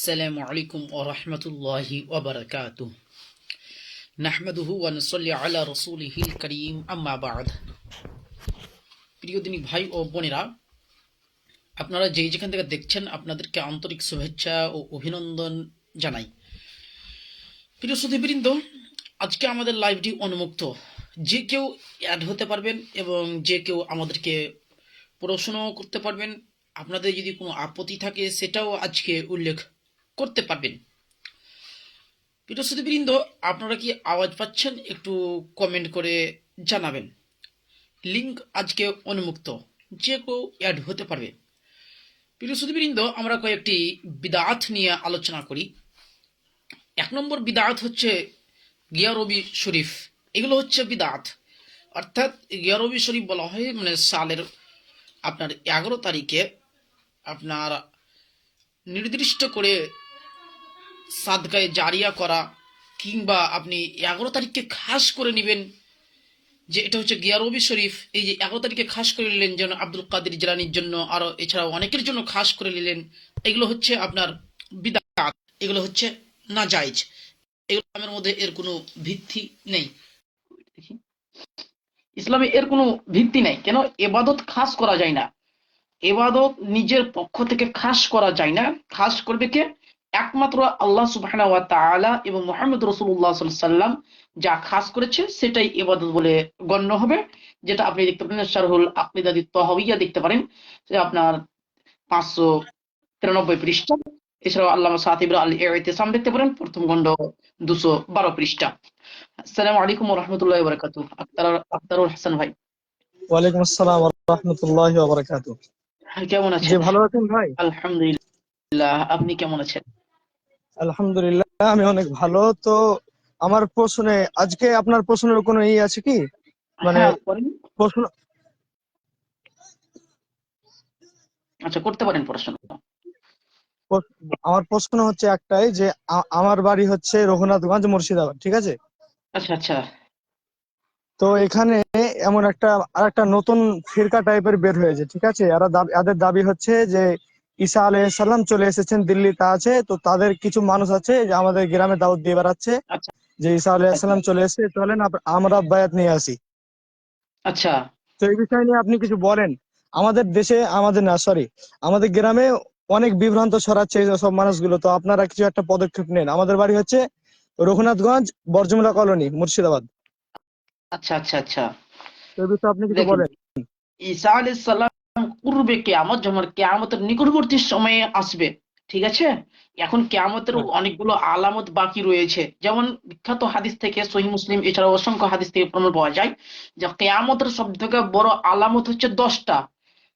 السلام عليكم ورحمة الله وبركاته نحمده ونصلي على رسوله الكريم أما بعد প্রিয় দিনী ভাই ও বোনেরা, আপনারা যেখান থেকে দেখছেন আপনাদেরকে আন্তরিক শুভেচ্ছা ও অভিনন্দন জানাই। প্রিয় শ্রোতাবৃন্দ, আজকে আমাদের লাইভটি উন্মুক্ত, যে কেউ অ্যাড হতে পারবেন এবং যে কেউ আমাদেরকে প্রশ্নও করতে পারবেন। আপনাদের যদি কোনো আপত্তি থাকে সেটাও আজকে উল্লেখ করতে পারবেন। প্রিয় শ্রোতাবৃন্দ, আপনারা কি আওয়াজ পাচ্ছেন? একটু কমেন্ট করে জানাবেন। লিঙ্ক আজকে উন্মুক্ত, যে কেউ অ্যাড হতে পারবে। প্রিয় শ্রোতাবৃন্দ, আমরা কয়েকটি বিদআত নিয়ে আলোচনা করি। 1 নম্বর বিদআত হচ্ছে গিয়ারবি শরীফ। এগুলো হচ্ছে বিদআত, অর্থাৎ গিয়ারবি শরীফ বলা হয় মানে সালের আপনার 11 তারিখে আপনার নির্দিষ্ট করে সাদকায়ে জারিয়া করা, কিংবা আপনি 11 তারিখকে খাস করে নেবেন যে এটা হচ্ছে গিয়ারবি শরীফ। এই যে 11 তারিখে খাস করে নিলেন, যেন আব্দুল কাদের জিলানির জন্য, আরো এছাড়াও অনেকের জন্য খাস করে নিলেন, এগুলো হচ্ছে আপনার বিদআত, এগুলো হচ্ছে নাজায়েজ। এগুলো ইসলামের মধ্যে এর কোনো ভিত্তি নেই। ইসলামে এর কোনো ভিত্তি নেই। কেন? ইবাদত খাস করা যায় না, ইবাদত নিজের পক্ষ থেকে খাস করা যায় না। খাস করবে কে? একমাত্র আল্লাহ সুবহানাহু ওয়া তাআলা এবং মুহাম্মদ রাসূলুল্লাহ সাল্লাল্লাহু আলাইহি ওয়াসাল্লাম যা খাস করেছে সেটাই ইবাদত বলে গণ্য হবে। যেটা আপনি দেখতে পারেন শারহুল আকীদাত তাহাওয়িয়া দেখতে পারেন, যে আপনার 593 পৃষ্ঠা। এছাড়াও আল্লামা সাতিব আল ইতিসাম দেখতে পারেন, প্রথম খণ্ড 212 পৃষ্ঠা। আসসালামু আলাইকুম ওয়া রাহমাতুল্লাহি ওয়া বারাকাতুহু। আখতারুল হাসান ভাই। ওয়ালাইকুম আসসালাম ওয়া রাহমাতুল্লাহি ওয়া বারাকাতুহু। কেমন জি, আছেন? ভালো আছেন ভাই? আলহামদুলিল্লাহ, আপনি কেমন আছেন? আলহামদুলিল্লাহ, আমি অনেক ভালো। তো আমার প্রশ্নে আজকে আপনার প্রশ্নের কোনো আছে কি? মানে হ্যাঁ, করেন। প্রশ্ন আচ্ছা, করতে পারেন প্রশ্ন। আমার প্রশ্ন হচ্ছে একটাই, যে আমার বাড়ি হচ্ছে রঘুনাথগঞ্জ, মুর্শিদাবাদ, ঠিক আছে? আচ্ছা আচ্ছা তো এখানে এমন আরেকটা নতুন ফিরকা টাইপের বের হয়েছে, ঠিক আছে? এদের দাবি হচ্ছে যে ঈসা আলাইহিস সালাম চলে এসেছেন, দিল্লিতে আছে। তো তাদের কিছু মানুষ আছে যে আমাদের গ্রামে দাওয়াত দিয়ে বেড়াচ্ছে আচ্ছা যে ঈসা আলাইহিস আচ্ছা সালাম চলে এসেছে, চলেন আমরা বায়াত নিয়ে আসি। আচ্ছা তো এই বিষয় নিয়ে আপনি কিছু বলেন। আমাদের দেশে, আমাদের গ্রামে অনেক বিভ্রান্ত ছড়াচ্ছে এই সব মানুষগুলো। তো আপনারা কিছু একটা পদক্ষেপ নেন। আমাদের বাড়ি হচ্ছে রঘুনাথগঞ্জ, বরজুমলা কলোনি, মুর্শিদাবাদ। আচ্ছা আচ্ছা আচ্ছা তো এই বিষয়ে আপনি কিছু দেখেন, বলেন। ঈসা আলাইহিস সালাম পূর্বে কিয়ামত, যখন কিয়ামতের নিকটবর্তী সময়ে আসবে, ঠিক আছে? এখন কিয়ামতের হ্যাঁ, অনেকগুলো আলামত বাকি রয়েছে। যেমন বিখ্যাত হাদিস থেকে, সহিহ মুসলিম এছাড়াও অসংখ্য হাদিস থেকে প্রমাণ পাওয়া যায় যে কিয়ামতের সবথেকে বড় আলামত হচ্ছে 10টা,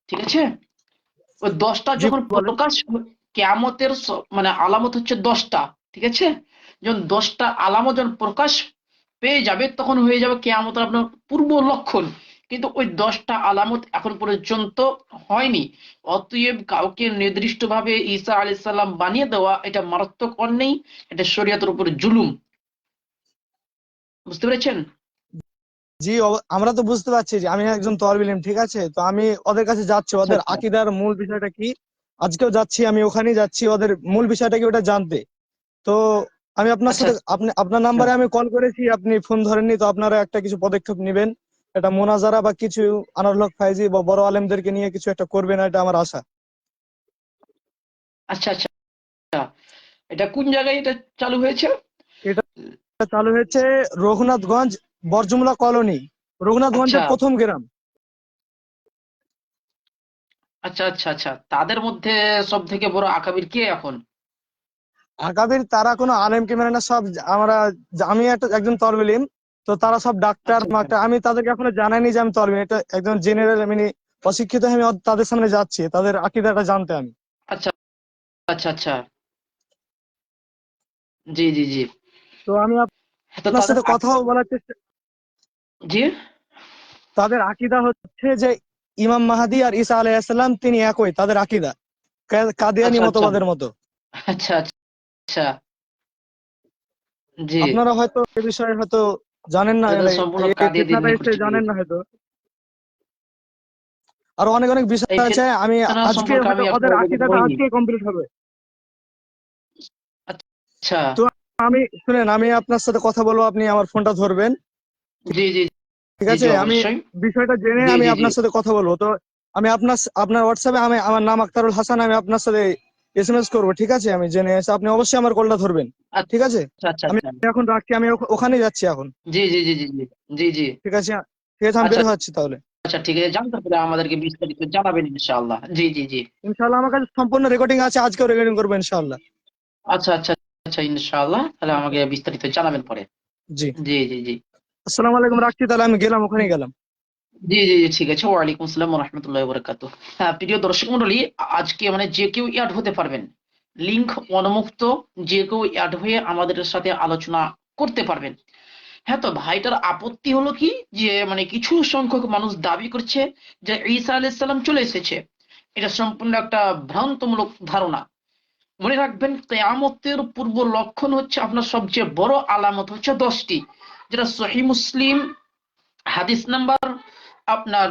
ঠিক আছে? ওই 10টা জি যখন বলেন। প্রকাশ, কিয়ামতের মানে আলামত হচ্ছে 10টা, ঠিক আছে? যখন 10টা আলামত যখন প্রকাশ পেয়ে যাবে, তখন হয়ে যাবে কিয়ামতের আপনার পূর্ব লক্ষণ। কিন্তু ওই 10টা আলামত এখন পর্যন্ত হয়নি। অতএব কাউকে নির্দিষ্টভাবে ঈসা আলাইহিস সালাম বানিয়ে দেওয়া এটা মারাত্মক অন্যায়, এটা শরীয়তের উপর জুলুম। বুঝতে পেরেছেন? জি, আমরা তো বুঝতে পারছি যে আমি একজন তলবি ইলম, ঠিক আছে? তো আমি ওদের কাছে যাচ্ছি, আচ্ছা ওদের আচ্ছা আকীদার মূল বিষয়টা কি। আজকেও যাচ্ছি, আমি ওখানেই যাচ্ছি ওদের মূল বিষয়টা কি ওটা জানতে। তো আমি আপনার আচ্ছা সাথে আপনার আচ্ছা নাম্বারে আমি কল করেছি, আপনি ফোন ধরেননি। তো আপনারা একটা কিছু পদক্ষেপ নেবেন, এটা মোনাজারা বা কিছু আনারুল হক ফাইজি বা বড় আলেমদেরকে নিয়ে কিছু একটা করবেন, এটা আমার আশা। আচ্ছা আচ্ছা এটা কোন জায়গায় এটা চালু হয়েছে? এটা চালু হয়েছে রঘুনাথগঞ্জ, বরজুমলা কলোনি, আচ্ছা রঘুনাথগঞ্জের প্রথম গ্রাম। আচ্ছা আচ্ছা আচ্ছা তাদের মধ্যে সব থেকে বড় আকাবির কে এখন? আকাবির তারা কোনো আলেমকে মেনে না, সব আমরা, আমি একজন তলবে ইলম। তো তারা সব ডাক্তার আচ্ছা মাক্তার। আমি তাদেরকে এখনো জানাইনি যে আমি তলবে, এটা একজন জেনারেল, মানে অশিক্ষিত হয়ে আমি তাদের সামনে যাচ্ছি তাদের আকীদাটা জানতে আমি। আচ্ছা আচ্ছা আচ্ছা জি জি জি তো আমি তো আপনার তাদের সাথে কথাও বলার চেষ্টা। জি তাদের আকীদা হচ্ছে যে ইমাম মাহাদি আর ঈসা আলাইহিস সালাম তিনি একই, তাদের আকীদা কাদিয়ানী আচ্ছা আচ্ছা মতবাদের মতো। আচ্ছা আচ্ছা জি, আপনারা হয়তো এই বিষয়ে হয়তো জানেন না, এটা তো মানে সম্পূর্ণ এই কাদিয়াদের ফিতনাটা নিকট এসে চলে জানেন গেছে। না হয়তো। আর অনেক অনেক বিষয় এই আছে, আমি ফিতনা আজকে সম্পর্কে হয়তো আমি ওদের এখনো অবগত আকীদাটা হইনি। আজকে কমপ্লিট হবে। আচ্ছা। তো শুনেন, আমি আপনার সাথে কথা বলবো, আপনি আমার ফোনটা ধরবেন, জি জি ঠিক জি আছে? জি আমি অবশ্যই। বিষয়টা জেনে জি আমি জি জি। আপনার সাথে কথা বলবো। তো আমি আপনার হোয়াটসঅ্যাপে আমার নাম আক্তারুল হাসান, আমি আপনার সাথে এসএমএস করবো, ঠিক আছে? আমি জেনে এসে আপনি অবশ্যই আমার কলটা ধরবেন, ঠিক আছে? আচ্ছা আচ্ছা আমি আচ্ছা। এখন রাখছি, আমি ওখানেই যাচ্ছি এখন, জি জি জি জি জি। জি জি। ঠিক আছে? ঠিক আছে, আমি আচ্ছা বের হচ্ছি তাহলে। আচ্ছা ঠিক আছে, জানতে পারলে আমাদেরকে বিস্তারিত জানাবেন ইনশাআল্লাহ। জি জি জি। ইনশাআল্লাহ আমার কাছে সম্পূর্ণ রেকর্ডিং আছে, আজকেও রেকর্ডিং করবো ইনশাআল্লাহ। আচ্ছা আচ্ছা আচ্ছা ইনশাআল্লাহ, তাহলে আচ্ছা, আমাকে বিস্তারিত জানাবেন পরে। জি। জি জি জি। আসসালামু আলাইকুম, রাখছি তাহলে, আমি গেলাম, ওখানে গেলাম। জি জি জি ঠিক আছে। ওয়ালাইকুম আসসালাম ওয়া রাহমাতুল্লাহি ওয়া বারাকাতুহু। হ্যাঁ প্রিয় দর্শক মণ্ডলী, আজকে মানে যে কেউ অ্যাড হতে পারবেন, লিংক অনমুক্ত, যে কেউ অ্যাড হয়ে আমাদের সাথে আলোচনা করতে পারবেন। হ্যাঁ, তো ভাইটার আপত্তি হলো কি, যে মানে কিছু সংখ্যক মানুষ দাবি করছে যে ঈসা আলাইহিস সালাম চলে এসেছে। এটা সম্পূর্ণ একটা ভ্রান্তমূলক ধারণা। মনে রাখবেন, কিয়ামতের পূর্ব লক্ষণ হচ্ছে, আপনার সবচেয়ে বড় আলামত হচ্ছে 10টি, যেটা সহিহ মুসলিম হাদিস নাম্বার আপনার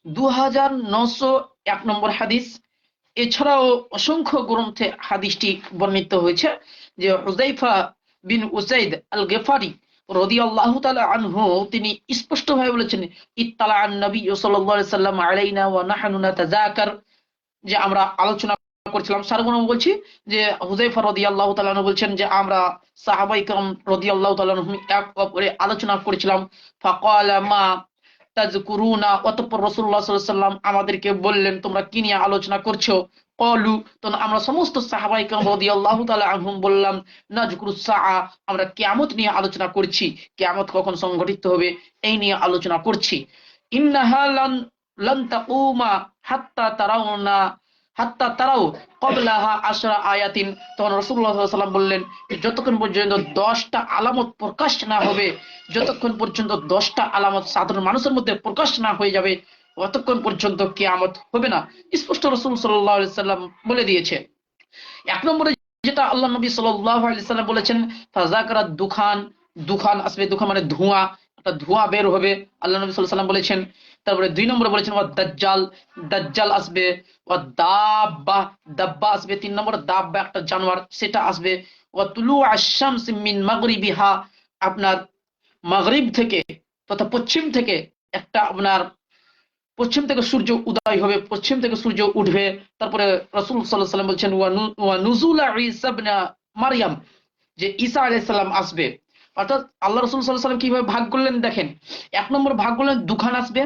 2901 নম্বর হাদিস। এছাড়াও অসংখ্য গ্রন্থে হাদিসটি বর্ণিত হয়েছে, যে হুযায়ফা বিন উসাইদ আল গেফারি রাদিয়াল্লাহু তাআলা আনহু তিনি স্পষ্টভাবে বলেছেন, ইত্তালা আন নবী সাল্লাল্লাহু আলাইহি সাল্লাম আলাইনা ওয়া নাহনু নাতাযাকার, যে আমরা আলোচনা করছিলাম, সারমর্ম বলছি, যে হুযায়ফা রাদিয়াল্লাহু তাআলা আনহু বলছেন যে আমরা সাহাবায়ে কেরাম রাদিয়াল্লাহু তাআলা আনহুম এক অপরে আলোচনা করছিলাম। ফাকালা মা তাযকুরুনা, অতঃপর রাসূলুল্লাহ সাল্লাল্লাহু আলাইহি সাল্লাম আমাদেরকে বললেন, তোমরা কি নিয়ে আলোচনা করছো? ক্বালু, তখন আমরা সমস্ত সাহাবায়ে কেরাম রাদিয়াল্লাহু তাআলা আনহুম বললাম, নাযকুরুস সাআ, আমরা কিয়ামত নিয়ে আলোচনা করছি, কিয়ামত কখন সংঘটিত হবে এই নিয়ে আলোচনা করছি। ইন্নাহা লান তাকুমা হাত্তা তারাউনা হাত্তা তারাও ক্বাবলাহা আশরা আয়াতিন, তখন রাসূলুল্লাহ সাল্লাল্লাহু আলাইহি ওয়াসাল্লাম বললেন, যতক্ষণ পর্যন্ত 10টা আলামত প্রকাশ না হবে, যতক্ষণ পর্যন্ত 10টা আলামত সাধারণ মানুষের মধ্যে প্রকাশ না হয়ে যাবে, ততক্ষণ পর্যন্ত কিয়ামত হবে না। স্পষ্ট রাসূল সাল্লাল্লাহু আলাইহি সাল্লাম বলে দিয়েছে। এক নম্বরে যেটা আল্লাহ নবী সাল্লাল্লাহু আলাইহি সাল্লাম বলেছেন, ফাযাকারাত দুখান, দুখান আসবে, দুখান মানে ধোঁয়া, একটা ধোঁয়া বের হবে, আল্লাহ নবী সাল্লাল্লাহু আলাইহি সাল্লাম বলেছেন। তারপরে 2 নম্বরে বলেছেন ওয়া দাজ্জাল, দাজ্জাল আসবে। ওয়া দাব্বা, দাব্বা আসবে। 3 নম্বরে দাব্বা একটা জানোয়ার, সেটা আসবে। ওয়া তুলু আশ-শামস মিন মাগরিবিহা, আপনার মাগরিব থেকে তথা পশ্চিম থেকে একটা আপনার পশ্চিম থেকে সূর্য উদয় হবে, পশ্চিম থেকে সূর্য উঠবে। তারপরে রাসূল সাল্লাল্লাহু আলাইহি ওয়াসাল্লাম বলছেন ওয়া নুজুলা ঈসা ইবনে মারইয়াম, যে ঈসা আলাইহিস সালাম আসবে। অর্থাৎ আল্লাহ রাসূল সাল্লাল্লাহু আলাইহি ওয়াসাল্লাম কিভাবে ভাগ করলেন দেখেন। এক নম্বর ভাগ করলেন দুখান আসবে।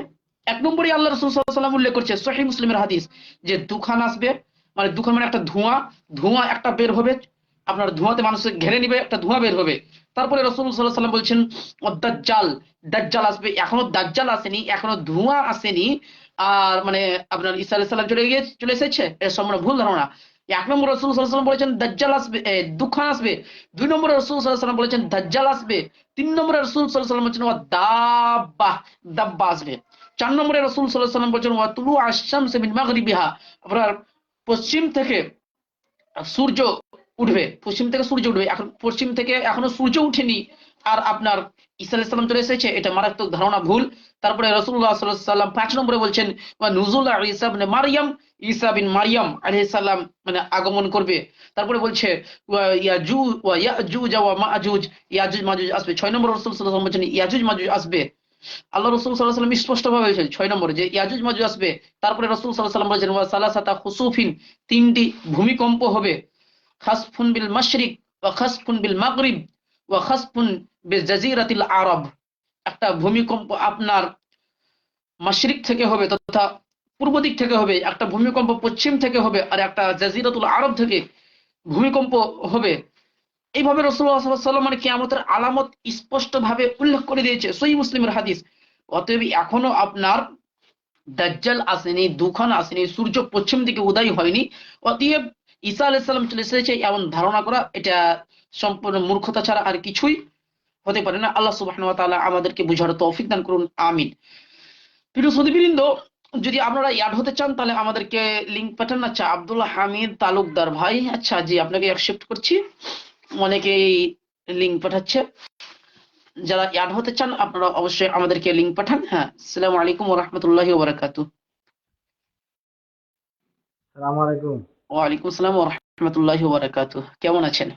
এক নম্বরই আল্লাহ রাসূল সাল্লাল্লাহু আলাইহি ওয়াসাল্লাম উল্লেখ করছে সহিহ মুসলিমের হাদিস, যে দুখান আসবে, মানে দুখান মানে একটা ধোঁয়া, ধোঁয়া একটা বের হবে, আপনার ধোঁয়াতে মানুষকে ঘেরে নিবে, একটা ধোঁয়া বের হবে। তারপরে রাসূল সাল্লাল্লাহু আলাইহি ওয়াসাল্লাম বলছেন দাজ্জাল, দাজ্জাল আসবে। এখনো দাজ্জাল আসেনি, এখনো ধোঁয়া আসেনি। আর মানে আপনার ঈসা আলাইহিস সালাম চলে এসেছে, এটা সম্পূর্ণ ভুল ধারণা। এক নম্বর রাসূল সাল্লাল্লাহু আলাইহি ওয়াসাল্লাম বলেছেন দাজ্জাল আসবে, দুখান আসবে। 2 নম্বরে রাসূল সাল্লাল্লাহু আলাইহি ওয়াসাল্লাম বলেছেন দাজ্জাল আসবে। 3 নম্বরে রাসূল সাল্লাল্লাহু আলাইহি ওয়াসাল্লাম বলেছেন ওয়া দাব্বা, দাব্বা আসবে। 4 নম্বরে রাসূল সাল্লাল্লাহু আলাইহি ওয়াসাল্লাম বলেছেন ওয়া তুলু আশ-শামস মিন মাগরিবিহা, আপনার পশ্চিম থেকে সূর্য উঠবে, পশ্চিম থেকে সূর্য উঠবে। এখন পশ্চিম থেকে এখনো সূর্য উঠেনি, আর আপনার ঈসা আলাইহিস সালাম চলে এসেছে, এটা মারাত্মক ধারণা, ভুল। তারপরে রাসূলুল্লাহ সাল্লাল্লাহু আলাইহি ওয়াসাল্লাম 5 নম্বরে বলছেন ওয়া নুজুল ঈসা ইবনে মারইয়াম, ঈসা বিন মারইয়াম আলাইহিস সালাম মানে আগমন করবে। তারপরে বলছে ওয়া ইয়াজুজ ওয়া মাজুজ, ইয়াজুজ মাজুজ আসবে। 6 নম্বরে রাসূল সাল্লাল্লাহু আলাইহি ওয়াসাল্লাম বলছেন ইয়াজুজ মাজুজ আসবে। আল্লাহ রাসূল সাল্লাল্লাহু আলাইহি ওয়াসাল্লাম স্পষ্টভাবে বলেছেন 6 নম্বরে যে ইয়াজুজ মাজুজ আসবে। তারপরে রাসূল সাল্লাল্লাহু আলাইহি ওয়াসাল্লাম বলেছেন ওয়া সালাসাতা খুসুফিন, তিনটি ভূমিকম্প হবে। খাসফুন বিল মাশরিক ওয়া খাসফুন বিল মাগরিব ওয়া খাসফুন বিজাজিরাতিল আরব, একটা ভূমিকম্প আপনার মাশরিক থেকে হবে তথা পূর্ব দিক থেকে হবে, একটা ভূমিকম্প পশ্চিম থেকে হবে, আর একটা জাজিরাতুল আরব থেকে ভূমিকম্প হবে। এইভাবে রাসূলুল্লাহ সাল্লাল্লাহু আলাইহি ওয়াসাল্লাম মানে কিয়ামতের আলামত স্পষ্টভাবে উল্লেখ করে দিয়েছে, সহিহ মুসলিমের হাদিস। অতএব এখনো আপনার দাজ্জাল আসেনি, দুখান আসেনি, সূর্য পশ্চিম দিকে উদয় হয়নি। অতএব ঈসা আলাইহিস সালাম চলে এসেছে এমন ধারণা করা, এটা সম্পূর্ণ মূর্খতা ছাড়া আর কিছুই হতে পারে না। আল্লাহ সুবহানাহু ওয়া তাআলা আমাদেরকে বুঝার তৌফিক দান করুন, আমিন। প্রিয় সুধীবৃন্দ, যদি আপনারা অ্যাড হতে চান তাহলে আমাদেরকে লিংক পাঠান। আচ্ছা, আব্দুল হামিদ তালুকদার ভাই, আচ্ছা জি, আপনাকে অ্যাকসেপ্ট করছি। অনেকেই লিংক পাঠাচ্ছে। যারা অ্যাড হতে চান আপনারা অবশ্যই আমাদেরকে লিংক পাঠান। হ্যাঁ, আসসালামু আলাইকুম ওয়া রাহমাতুল্লাহি ওয়া বারাকাতুহু। সালাম আলাইকুম। ওয়ালাইকুম আসসালাম ওয়া রাহমাতুল্লাহি ওয়া বারাকাতুহু। কেমন আছেন?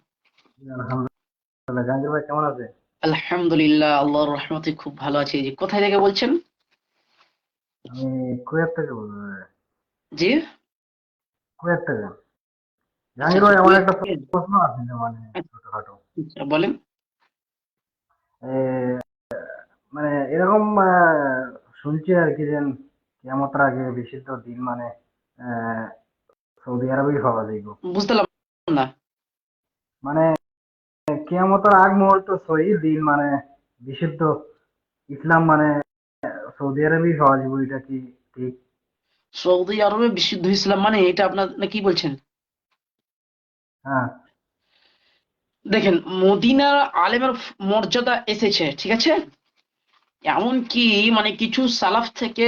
আলহামদুলিল্লাহ। জাহাঙ্গীর ভাই কেমন আছে? আলহামদুলিল্লাহ, আল্লাহর রহমতে খুব ভালো আছি। এই যে কোথায় থেকে বলছেন? আমি কুয়েত থেকে বলবো। জি। কুয়েত থেকে। আচ্ছা জাহাঙ্গীর আচ্ছা, ভাই, আমার কুয়েত একটা থেকে। প্রশ্ন আছে, মানে ছোটখাটো। আচ্ছা, বলেন। এ, মানে এরকম শুনছি আর কি, যে কিয়ামতের আগে বিশুদ্ধ দিন মানে আহ, সৌদি আরবেই পাওয়া যাইব। বুঝতে পারলাম না। মানে কিয়ামতের আগ মুহূর্ত সহি দিন মানে বিশুদ্ধ ইসলাম মানে সৌদি আরবেই পাওয়া যাইব, এটা কি ঠিক? সৌদি আরবে বিশুদ্ধ ইসলাম মানে এটা আপনার না কি বলছেন? হ্যাঁ। দেখেন, মদিনার আলেমের মর্যাদা এসেছে, ঠিক আছে। এমন কি মানে কিছু সালাফ থেকে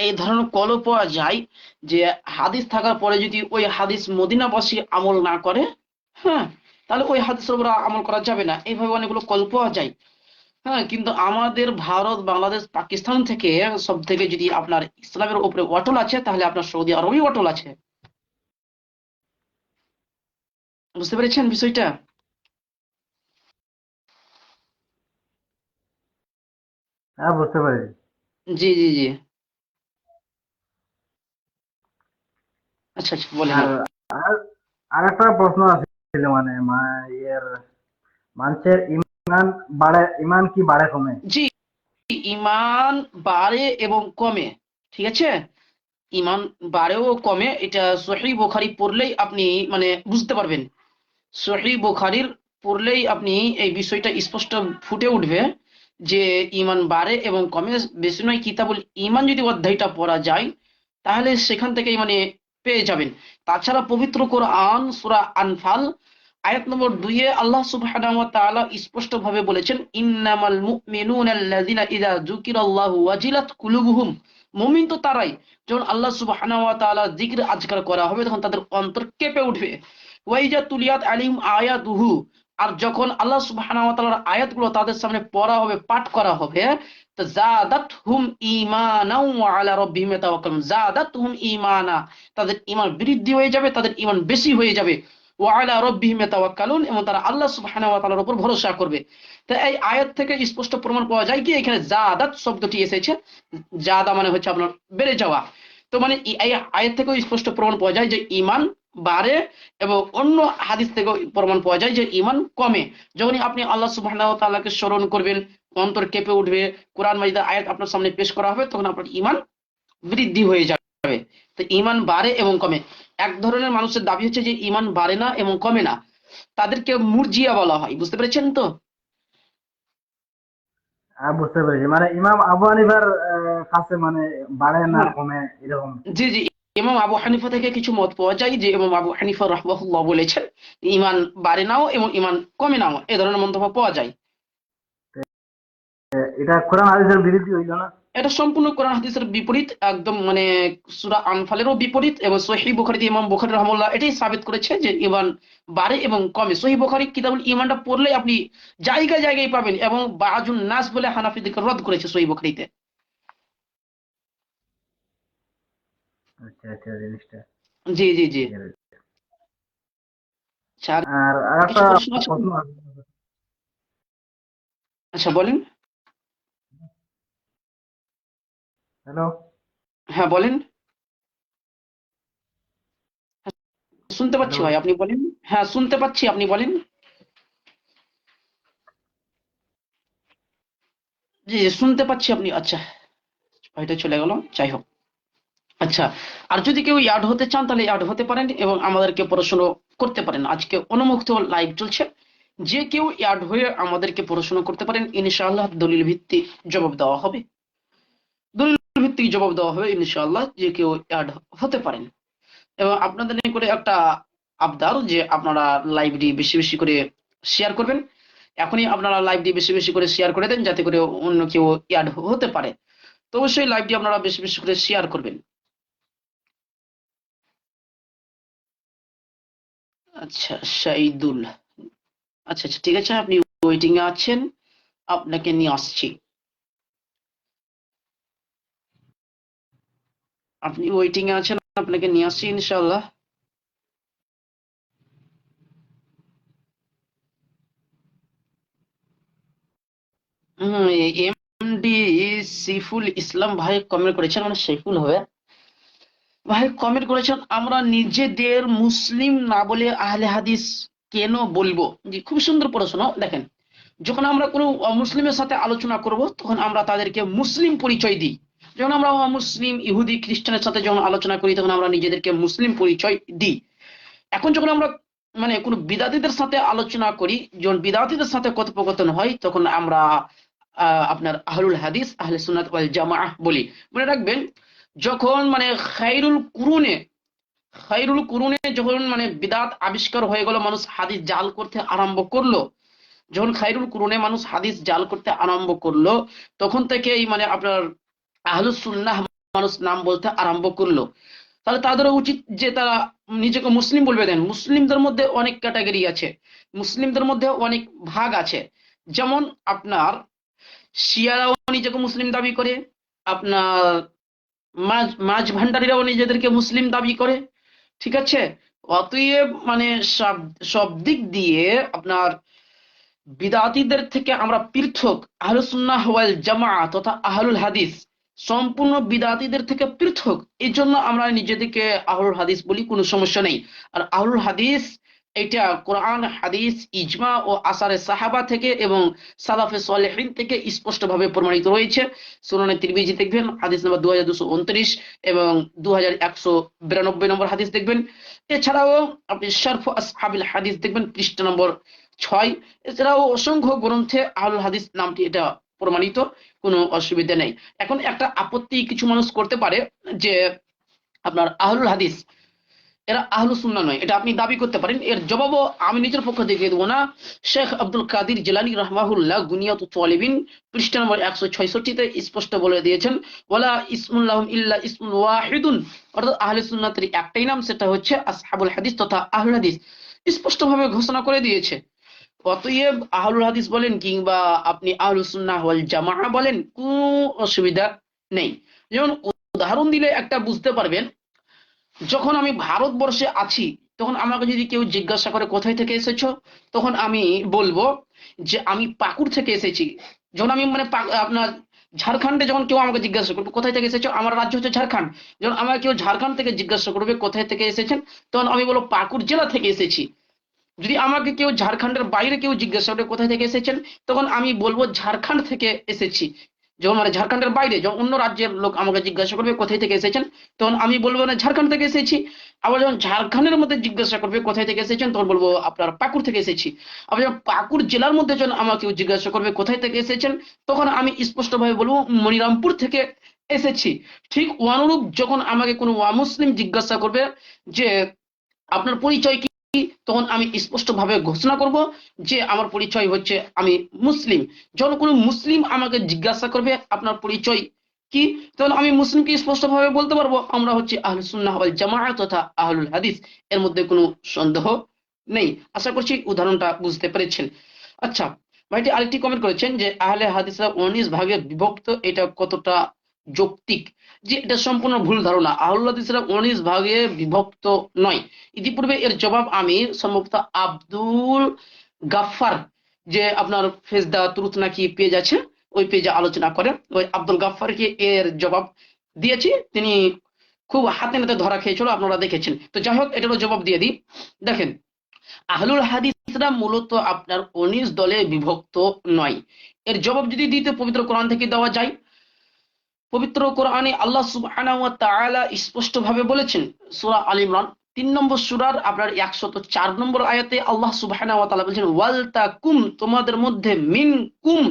এই ধরনের কলও পাওয়া যায় যে হাদিস থাকার পরে যদি ওই হাদিস মদিনাবাসী আমল না করে, হ্যাঁ, তাহলে ওই হাদিসের উপর আমল করা যাবে না, এইভাবে অনেকগুলো কল পাওয়া যায়। হ্যাঁ, কিন্তু আমাদের ভারত, বাংলাদেশ, পাকিস্তান থেকে সব থেকে যদি আপনার ইসলামের উপরে অটল আছে, তাহলে আপনার সৌদি আরবেই অটল আছে। বুঝতে পেরেছেন বিষয়টা? হ্যাঁ, বুঝতে পেরেছি। জি জি জি। আচ্ছা আচ্ছা, বলেন। আর আর আরেকটা প্রশ্ন আছে, মানে ইয়ের মানুষের ইমান বাড়ে, ইমান কি বাড়ে কমে? জি, ইমান বাড়ে এবং কমে, ঠিক আছে। ইমান বাড়েও কমে, এটা সহিহ বুখারী পড়লেই আপনি মানে বুঝতে পারবেন। সহিহ বুখারীর পড়লেই আপনি এই বিষয়টা স্পষ্ট ফুটে উঠবে যে ইমান বাড়ে এবং কমে। বেশি নয়, কিতাবুল ইমান যদি অধ্যায়টা পড়া যায়, তাহলে সেখান থেকেই মানে পেয়ে যাবেন। তাছাড়া পবিত্র কোরআন সূরা আনফাল আয়াত নম্বর 2 এ আল্লাহ সুবহানাহু ওয়া তাআলা স্পষ্ট ভাবে বলেছেন, ইন্নামাল মুমিনুনা আল্লাযিনা ইযা যুকিরাল্লাহু ওয়াজিলাত কুলুবুহুম। মুমিন তো তারাই, যখন আল্লাহ সুবহানাহু ওয়া তাআলা জিকির আজকার করা হবে, তখন তাদের অন্তর কেঁপে উঠবে। ওয়াইজা তুলিয়াত আলিম আয়াতুহু, আর যখন আল্লাহ সুবহানাহু ওয়া তাআলার আয়াতগুলো তাদের সামনে পড়া হবে, পাঠ করা হবে, তো জাদাতহুম ঈমানাও ওয়া আলা রাব্বিহিম ইয়াতাওয়াক্কালুন। জাদাতহুম ঈমানা, তাদের ঈমান বৃদ্ধি হয়ে যাবে, তাদের ঈমান বেশি হয়ে যাবে। ওয়া আলা রাব্বিহিম ইয়াতাওয়াক্কালুন, এবং তারা আল্লাহ সুবহানাহু ওয়া তাআলার উপর ভরসা করবে। তো এই আয়াত থেকে স্পষ্ট প্রমাণ পাওয়া যায় কি এখানে জাদাত শব্দটি এসেছে। জাদা মানে হচ্ছে আপনার বেড়ে যাওয়া। তো মানে এই আয়াত থেকেও স্পষ্ট প্রমাণ পাওয়া যায় যে ঈমান বাড়ে, এবং অন্য হাদিস থেকেও প্রমাণ পাওয়া যায় যে ঈমান কমে। যখনই আপনি আল্লাহ সুবহানাহু ওয়া তাআলাকে স্মরণ করবেন, অন্তর কেঁপে উঠবে, কোরআন মাজিদের আয়াত আপনার সামনে পেশ করা হবে, তখন আপনার ঈমান বৃদ্ধি হয়ে যাবে। তো ঈমান বাড়ে এবং কমে। এক ধরনের মানুষের দাবি হচ্ছে যে ঈমান বাড়ে না এবং কমে না, তাদেরকে মুরজিয়া বলা হয়। বুঝতে পেরেছেন তো? বুঝতে পেরেছি, মানে ইমাম আবু হানিফার কাছে মানে বাড়ে না হ্যাঁ, কমে এরকম। জি জি। ইমাম আবু হানিফা থেকে কিছু মত পাওয়া যায় যে ইমাম আবু হানিফা রাহমাহুল্লাহ বলেছেন ঈমান বাড়ে নাও এবং ঈমান কমে নাও, এ ধরনের মন্তব্য পাওয়া যায়। এটা কোরআন হাদিসের বিরোধী হইল না? এটা সম্পূর্ণ কোরআন হাদিসের বিপরীত, একদম মানে সূরা আনফালেরও বিপরীত। এবং সহিহ বুখারীতে ইমাম বুখারী রাহমাহুল্লাহ এটাই সাবিত করেছে যে ঈমান বাড়ে এবং কমে। সহিহ বুখারী কিতাবুল ঈমানটা পড়লে আপনি জায়গায় জায়গায় পাবেন, এবং বাজুন নাস বলে হানাফিদেরকে রদ করেছে সহিহ বুখারীতে। আচ্ছা আচ্ছা, জিনিসটা জি জি জি। ক্লিয়ার হইলো। আচ্ছা, আর আর কিছু আরেকটা প্রশ্ন আছে? প্রশ্ন আছে। আচ্ছা, বলেন। হ্যালো। হ্যাঁ, বলেন। শুনতে পাচ্ছি হ্যালো। ভাই, আপনি বলেন। হ্যাঁ, শুনতে পাচ্ছি, আপনি বলেন। জি জি, শুনতে পাচ্ছি আপনি। আচ্ছা, ভাইটা চলে গেল, যাই হোক। আচ্ছা, আর যদি কেউ অ্যাড হতে চান তাহলে অ্যাড হতে পারেন এবং আমাদেরকে পড়াশোনা করতে পারেন। আজকে উন্মুক্ত লাইভ চলছে, যে কেউ অ্যাড হয়ে আমাদেরকে পড়াশোনা করতে পারেন। ইনশাআল্লাহ দলিল ভিত্তিক জবাব দেওয়া হবে। দলিল ভিত্তিক জবাব দেওয়া হবে ইনশাআল্লাহ, যে কেউ অ্যাড হতে পারেন। এবং আপনাদের নিয়ে করে একটা আবদার যে আপনারা লাইভটি বেশি বেশি করে শেয়ার করবেন। এখনই আপনারা লাইভটি বেশি বেশি করে শেয়ার করে দেন, যাতে করে অন্য কেউ অ্যাড হতে পারে। তো অবশ্যই লাইভটি আপনারা বেশি বেশি করে শেয়ার করবেন। আচ্ছা, শাহিদুল। আচ্ছা আচ্ছা, ঠিক আছে, আপনি ওয়েটিং এ আছেন, আপনাকে নিয়ে আসছি। আপনি ওয়েটিং এ আছেন, আপনাকে নিয়ে আসছি ইনশাআল্লাহ। এমডি সিফুল ইসলাম ভাই কমেন্ট করেছেন, মানে সৈফুল হবে ভাই কমেন্ট করেছেন, আমরা নিজেদের মুসলিম না বলে আহলে হাদিস কেন বলবো। জি, খুব সুন্দর প্রশ্ন। দেখেন, যখন আমরা কোনো মুসলিমের সাথে আলোচনা করব তখন আমরা তাদেরকে মুসলিম পরিচয় দিই। যখন আমরা মুসলিম, ইহুদি, খ্রিস্টানের সাথে যখন আলোচনা করি তখন আমরা নিজেদেরকে মুসলিম পরিচয় দিই। এখন যখন আমরা মানে কোনো বিদাতীদের সাথে আলোচনা করি, যখন বিদাতীদের সাথে কথোপকথন হয় তখন আমরা আপনার আহলুল হাদিস, আহলে সুন্নাত ওয়াল জামাআহ বলি। মনে রাখবেন, যখন মানে খায়রুল কুরুনে যখন মানে বিদাত আবিষ্কার হয়ে গেল, মানুষ হাদিস জাল করতে আরম্ভ করলো, যখন খায়রুল কুরুনে মানুষ হাদিস জাল করতে আরম্ভ করলো তখন থেকেই মানে আপনার আহলুস সুন্নাহ মানুষ নাম বলতে আরম্ভ করলো। তাহলে তাদেরও উচিত যে তারা নিজেকে মুসলিম বলবে। দেন মুসলিমদের মধ্যে অনেক ক্যাটাগরি আছে, মুসলিমদের মধ্যে অনেক ভাগ আছে। যেমন আপনার শিয়ারাও নিজেকে মুসলিম দাবি করে, আপনার মাঝ ভান্ডারীরাও নিজেদেরকে মুসলিম দাবি করে, ঠিক আছে। অতএব মানে সব সব দিক দিয়ে আপনার বিদাতীদের থেকে আমরা পৃথক, আহলুস সুন্নাহ ওয়াল জামাআহ তথা আহলুল হাদিস সম্পূর্ণ বিদাতীদের থেকে পৃথক। এই জন্য আমরা নিজেদেরকে আহলুল হাদিস বলি, কোনো সমস্যা নেই। আর আহলুল হাদিস এটা কোরআন, হাদিস, ইজমা ও আসারে সাহাবা থেকে এবং সালাফে সালেহিন থেকে স্পষ্টভাবে প্রমাণিত রয়েছে। সুনানে তিরমিজি দেখবেন হাদিস নম্বর 2229 এবং 2192 নম্বর হাদিস দেখবেন। এছাড়াও আপনি শরফ আসহাবিল হাদিস দেখবেন পৃষ্ঠা নম্বর 6। এছাড়াও অসংখ্য গ্রন্থে আহলুল হাদিস নামটি এটা প্রমাণিত, কোনো অসুবিধা নেই। এখন একটা আপত্তি কিছু মানুষ করতে পারে যে আপনার আহলুল হাদিস এরা আহলুস সুন্নাহ নয়, এটা আপনি দাবি করতে পারেন। এর জবাবও আমি নিজের পক্ষ থেকে দেবো না। শেখ আব্দুল কাদির জিলানী রাহমাহুল্লাহ গুনিয়াতুত তালিবিন পৃষ্ঠা নম্বর 166-তে স্পষ্ট বলে দিয়েছেন, ওয়ালা ইসমুল্লাহুম ইল্লা ইসমুল ওয়াহিদুন, অর্থাৎ আহলে সুন্নাতের একটাই নাম, সেটা হচ্ছে আসহাবুল হাদিস তথা আহলুল হাদিস, স্পষ্টভাবে ঘোষণা করে দিয়েছে। অতএব আহলুল হাদিস বলেন কিংবা আপনি আহলুস সুন্নাহ ওয়াল জামাআহ বলেন, কোনো অসুবিধা নেই। যেমন উদাহরণ দিলে একটা বুঝতে পারবেন, যখন আমি ভারতবর্ষে আছি তখন আমাকে যদি কেউ জিজ্ঞাসা করে কোথায় থেকে এসেছো, তখন আমি বলবো যে আমি পাকুড় থেকে এসেছি। যখন আমি মানে আপনার ঝাড়খণ্ডে যখন কেউ আমাকে জিজ্ঞাসা করবে কোথায় থেকে এসেছো, আমার রাজ্য হচ্ছে ঝাড়খণ্ড, যখন আমাকে কেউ ঝাড়খণ্ড থেকে জিজ্ঞাসা করবে কোথায় থেকে এসেছেন, তখন আমি বলবো পাকুড় জেলা থেকে এসেছি। যদি আমাকে কেউ ঝাড়খণ্ডের বাইরে কেউ জিজ্ঞাসা করে কোথায় থেকে এসেছেন, তখন আমি বলবো ঝাড়খণ্ড থেকে এসেছি। যখন মানে ঝাড়খণ্ডের বাইরে যখন অন্য রাজ্যের লোক আমাকে জিজ্ঞাসা করবে কোথায় থেকে এসেছেন, তখন আমি বলবো না ঝাড়খণ্ড থেকে এসেছি। আবার যখন ঝাড়খণ্ডের মধ্যে জিজ্ঞাসা করবে কোথায় থেকে এসেছেন, তখন বলবো আপনার পাকুড় থেকে এসেছি। আবার যখন পাকুড় জেলার মধ্যে যখন আমাকে কেউ জিজ্ঞাসা করবে কোথায় থেকে এসেছেন, তখন আমি স্পষ্টভাবে বলবো মনিরামপুর থেকে এসেছি। ঠিক অনুরূপ যখন আমাকে কোনো অমুসলিম জিজ্ঞাসা করবে যে আপনার পরিচয় কি, তখন আমি স্পষ্টভাবে ঘোষণা করব যে আমার পরিচয় হচ্ছে আমি মুসলিম। যখন কোনো মুসলিম আমাকে জিজ্ঞাসা করবে আপনার পরিচয় কি, তখন আমি মুসলিমকে স্পষ্টভাবে বলতে পারবো আমরা হচ্ছে আহলুস সুন্নাহ ওয়াল জামাআহ তথা আহলুল হাদিস। এর মধ্যে কোনো সন্দেহ নেই। আশা করছি উদাহরণটা বুঝতে পেরেছেন। আচ্ছা, ভাইটি আরেকটি কমেন্ট করেছেন যে আহলে হাদিসরা 19 ভাগে বিভক্ত, এটা কতটা যৌক্তিক? যে এটা সম্পূর্ণ ভুল ধারণা। আহলুল হাদিসরা 19 ভাগে বিভক্ত নয়। ইতিপূর্বে এর জবাব আমি সম্ভবত আব্দুল গাফফার, যে আপনার ফেজদা তুরুত নাকি পেজ আছে, ওই পেজে আলোচনা করে, ওই আব্দুল গাফফারকে এর জবাব দিয়েছি। তিনি খুব হাতে নাতে ধরা খেয়েছিল, আপনারা দেখেছেন। তো যাই হোক, এটারও জবাব দিয়ে দিই। দেখেন, আহলুল হাদিসরা মূলত আপনার 19 দলে বিভক্ত নয়। এর জবাব যদি দিতে পবিত্র কোরআন থেকে দেওয়া যায়, পবিত্র কোরআনে আল্লাহ সুবহানাহু ওয়া তাআলা স্পষ্টভাবে বলেছেন, সূরা আল ইমরান 3 নম্বর সূরার আপনার 104 নম্বর আয়াতে আল্লাহ সুবহানাহু ওয়া তাআলা বলেছেন, ওয়াল তাকুম, তোমাদের মধ্যে মিনকুম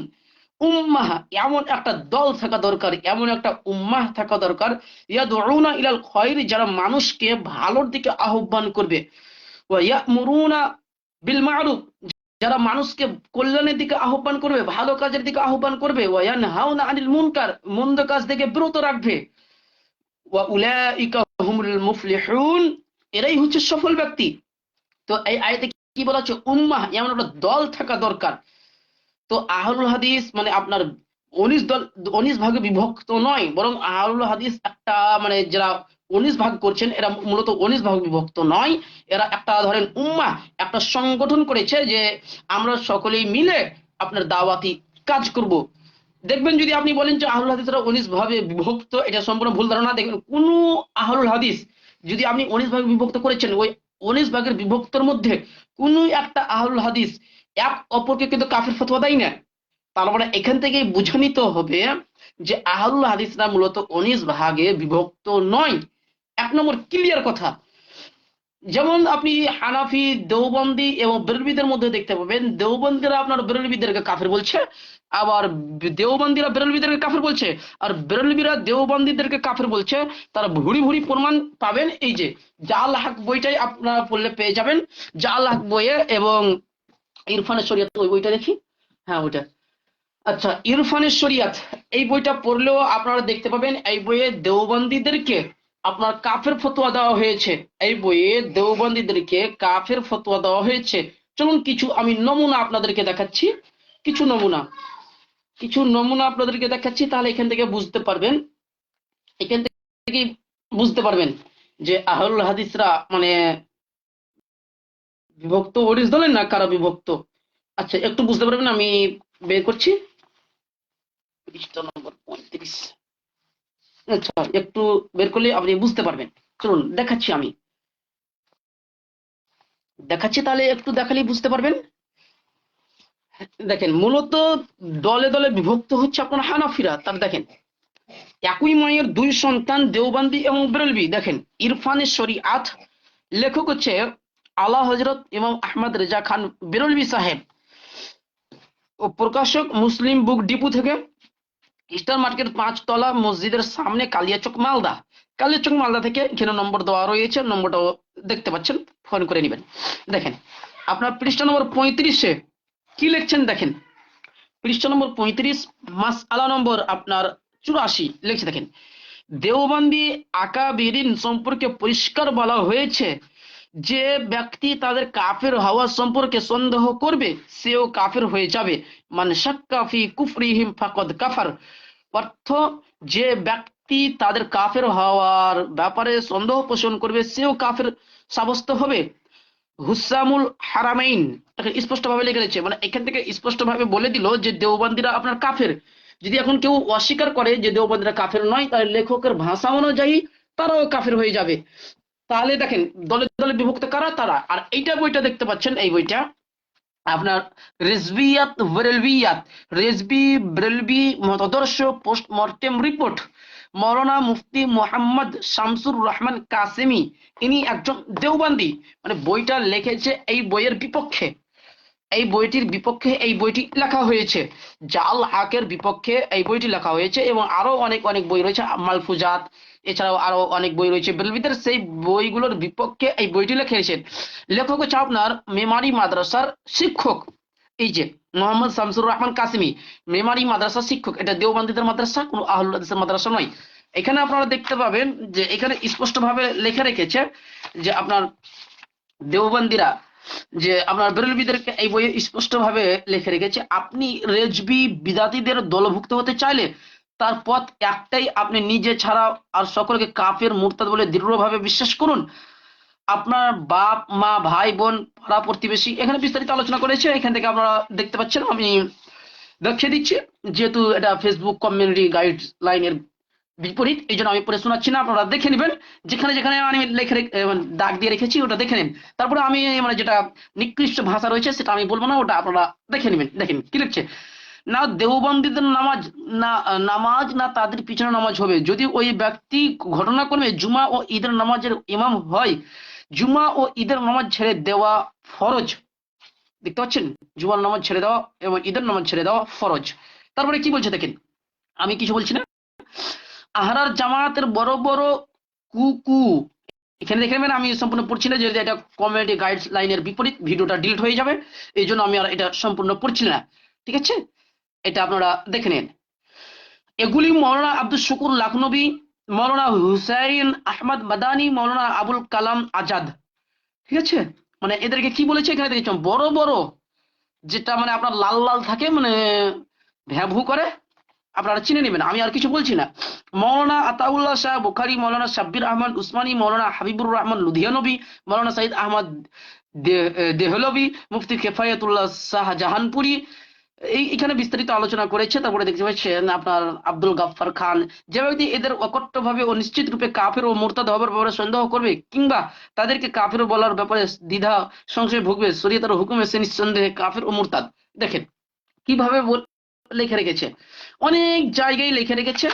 উম্মাহ, এমন একটা দল থাকা দরকার, এমন একটা উম্মাহ থাকা দরকার, ইয়াদউনা ইলাল খায়র, যারা মানুষকে ভালোর দিকে আহ্বান করবে, ওয়া ইয়ামুরুনা বিল মা'রুফ, যারা মানুষকে কল্যাণের দিকে আহ্বান করবে, ভালো কাজের দিকে আহ্বান করবে, ওয়া ইয়ানহাউনা আনিল মুনকার, মন্দ কাজ থেকে বিরত রাখবে, ওয়া উলাইকা হুমুল মুফলিহুন, এরাই হচ্ছে সফল ব্যক্তি। তো এই আয়াতে কি বলা হচ্ছে, উম্মাহ এমন একটা দল থাকা দরকার। তো আহলুল হাদিস মানে আপনার 19 ভাগে বিভক্ত নয়, বরং আহলুল হাদিস একটা মানে যারা 19 ভাগ করছেন এরা মূলত 19 ভাগ বিভক্ত নয়। এরা একটা ধরেন উম্মাহ, একটা সংগঠন করেছে যে আমরা সকলেই মিলে আপনার দাওয়াতি কাজ করব। দেখবেন যদি আপনি বলেন যে আহলুল হাদিসরা 19 ভাবে বিভক্ত, এটা সম্পূর্ণ ভুল ধারণা। দেখবেন কোন আহলুল হাদিস যদি আপনি 19 ভাগে বিভক্ত করেছেন, ওই 19 ভাগের বিভক্তর মধ্যে কোন একটা আহলুল হাদিস এক অপরকে কিন্তু কাফির ফতোয়া দেয় না। তার মানে এখান থেকে বুঝে নিতে হবে যে আহলুল হাদিসরা মূলত 19 ভাগে বিভক্ত নয়। এক নম্বর ক্লিয়ার কথা। যেমন আপনি হানাফি, দেওবন্দি এবং বেরেলভিদের মধ্যে দেখতে পাবেন, দেওবন্দিরা আপনার বেরেলভিদেরকে কাফের বলছে, আবার দেওবন্দিরা বেরেলভিদেরকে কাফের বলছে, আর বেরেলভিরা দেওবন্দিদেরকে কাফের বলছে। তারা ভুরি ভুরি প্রমাণ পাবেন। এই যে জাল হাক বইটাই আপনারা পড়লে পেয়ে যাবেন, জাল হাক বইয়ে। এবং ইরফানের শরিয়াত ওই বইটা দেখি, হ্যাঁ ওইটা। আচ্ছা, ইরফানের শরিয়াত এই বইটা পড়লেও আপনারা দেখতে পাবেন এই বইয়ে দেওবন্দীদেরকে আপনার কাফের ফতোয়া দেওয়া হয়েছে। এই বইয়ে দেওবন্দীদেরকে কাফের ফতোয়া দেওয়া হয়েছে। চলুন কিছু আমি নমুনা আপনাদেরকে দেখাচ্ছি, কিছু নমুনা আপনাদেরকে দেখাচ্ছি, তাহলে এখান থেকে বুঝতে পারবেন, এখান থেকে বুঝতে পারবেন যে আহলুল হাদিসরা মানে বিভক্ত ওরিস দলের না কারা বিভক্ত। আচ্ছা, একটু বুঝতে পারবেন, আমি বের করছি পৃষ্ঠা নম্বর 35। আচ্ছা, একটু বের করলে আপনি বুঝতে পারবেন। চলুন দেখাচ্ছি, আমি দেখাচ্ছি, তাহলে একটু দেখালেই বুঝতে পারবেন। দেখেন, মূলত দলে দলে বিভক্ত হচ্ছে আপনার হানাফিরা। তার দেখেন, একই মায়ের দুই সন্তান দেওবন্দি এবং বেরেলভি। দেখেন, ইরফানের শরিয়াত লেখক হচ্ছে আলা হযরত ইমাম আহমদ রেজা খান বেরেলভি সাহেব, ও প্রকাশক মুসলিম বুক ডিপো থেকে, স্টার মার্কেট 5 তলা মসজিদের সামনে, কালিয়াচক মালদা। কালিয়াচক মালদা থেকে এখানে নম্বর দেওয়া রয়েছে, নম্বরটাও দেখতে পাচ্ছেন, ফোন করে নেবেন। দেখেন আপনার পৃষ্ঠা নম্বর 35-এ কি লিখছেন, দেখেন পৃষ্ঠা নম্বর 35 মাসআলা নম্বর আপনার 84 লিখছে। দেখেন, দেওবন্দি আকাবিরিন সম্পর্কে পরিষ্কার বলা হয়েছে, যে ব্যক্তি তাদের কাফের হওয়া সম্পর্কে সন্দেহ করবে সেও কাফের হয়ে যাবে। মানে শাক্কা ফি কুফরিহিম ফাকাদ কাফার। অর্থ, যে ব্যক্তি তাদের কাফের হওয়ার ব্যাপারে সন্দেহ পোষণ করবে সেও কাফের সাব্যস্ত হবে। হুসামুল হারামাইন স্পষ্ট ভাবে লিখে রয়েছে, মানে এখান থেকে স্পষ্ট ভাবে বলে দিল যে দেওবন্দিরা আপনার কাফের। যদি এখন কেউ অস্বীকার করে যে দেওবন্দিরা কাফের নয়, তাহলে লেখকের ভাষা অনুযায়ী তারাও কাফের হয়ে যাবে। তাহলে দেখেন দলে দলে বিভক্ত কারা, তারা। আর এইটা বইটা দেখতে পাচ্ছেন, এই বইটা আপনার রেজবিয়াত বেরেলভিয়াত, রেজবি বেরেলভি মতাদর্শ পোস্টমর্টেম রিপোর্ট, মৌলানা মুফতি মোহাম্মদ শামসুর রহমান কাসেমি, ইনি একজন দেওবন্দি। মানে বইটা লিখেছে এই বইয়ের বিপক্ষে, এই বইটির বিপক্ষে এই বইটি লেখা হয়েছে, জাল হাকের বিপক্ষে এই বইটি লেখা হয়েছে। এবং আরো অনেক অনেক বই রয়েছে, মালফুজাত, এছাড়াও আরো অনেক বই রয়েছে বেলভিদের, সেই বইগুলোর বিপক্ষে এই বইটি লিখেছেন। লেখক হচ্ছে আপনার মেমারি মাদ্রাসার শিক্ষক, এই যে মোহাম্মদ শামসুর রহমান কাসেমি, মেমারি মাদ্রাসার শিক্ষক। এটা দেওবন্দীদের মাদ্রাসা, কোনো আহলুল হাদিসের মাদ্রাসা নয়। এখানে আপনারা দেখতে পাবেন যে এখানে স্পষ্ট ভাবে লেখা রেখেছে যে আপনার দেওবন্দিরা, যে আপনার বেরেলভিদেরকে এই বইয়ে স্পষ্ট ভাবে লিখে রেখেছে, আপনি রেজবি বিদাতীদের দলভুক্ত হতে চাইলে তার পথ একটাই, আপনি নিজে ছাড়া আর সকলকে কাফের মুরতাদ বলে দৃঢ়ভাবে বিশ্বাস করুন। আপনার বাপ মা ভাই বোন পাড়া প্রতিবেশী, এখানে বিস্তারিত আলোচনা করেছে, এখান থেকে আপনারা দেখতে পাচ্ছেন। আমি দেখিয়ে দিচ্ছি, যেহেতু এটা ফেসবুক কমিউনিটি গাইডলাইনের বিপরীত, এই জন্য আমি পড়ে শোনাচ্ছি না, আপনারা দেখে নেবেন। যেখানে যেখানে আমি দাগ দিয়ে রেখেছি ওটা দেখে নিন। তারপরে আমি মানে যেটা নিকৃষ্ট ভাষা রয়েছে সেটা আমি বলবো না, ওটা আপনারা দেখে নেবেন। দেখেন কি লিখছে, না দেওবন্দীদের নামাজ না তাদের পিছনে নামাজ হবে যদি ওই ব্যক্তি ঘটনাক্রমে জুমা ও ঈদের নামাজের ইমাম হয়। জুমা ও ঈদের নামাজ ছেড়ে দেওয়া ফরজ, দেখতে পাচ্ছেন, জুমার নামাজ ছেড়ে দেওয়া এবং ঈদের নামাজ ছেড়ে দেওয়া ফরজ। তারপরে কি বলছে দেখেন, আমি কিছু বলছি না। আহরার জামাতের বড় বড় কুকু, এখানে দেখে নেবেন, আমি সম্পূর্ণ পড়ছি না, যেহেতু এটা কমিউনিটি গাইডলাইনের বিপরীত, ভিডিওটা ডিলিট হয়ে যাবে, এই জন্য আমি আর এটা সম্পূর্ণ পড়ছি না। ঠিক আছে, এটা আপনারা দেখে নেন। এগুলি মৌলানা আব্দুল শুকুর লাখনবী, মৌলানা হুসাইন আহমদ মাদানি, মৌলানা আবুল কালাম আজাদ। ঠিক আছে, মানে এদেরকে কি বলেছে এখানে দেখেছেন, বড় বড়, যেটা মানে আপনার লাল লাল থাকে, মানে ভ্যাভু করে, আপনারা চিনে নেবেন, আমি আর কিছু বলছি না। মৌলানা আতাউল্লাহ শাহ বুখারী, মৌলানা সাব্বির আহমদ উসমানী, মৌলানা হাবিবুর রহমান লুধিয়ানবী, মৌলানা সাইদ আহমদ দেহলভী, মুফতি কেফায়েতুল্লাহ শাহ জাহানপুরী, এখানে বিস্তারিত আলোচনা করেছে। তারপরে দেখতে পাচ্ছেন আপনার আব্দুল গাফফার খান, যে ব্যক্তি এদের অকট্টভাবে ও নিশ্চিত রূপে কাফের ও মুরতাদ হবার ব্যাপারে সন্দেহ করবে কিংবা তাদেরকে কাফের বলার ব্যাপারে দ্বিধা সংশয় ভুগবে, শরীয়তের হুকুমে সে নিঃসন্দেহে কাফের ও মুরতাদ। দেখেন কিভাবে লিখে রেখেছে, অনেক জায়গায় লিখে রেখেছে।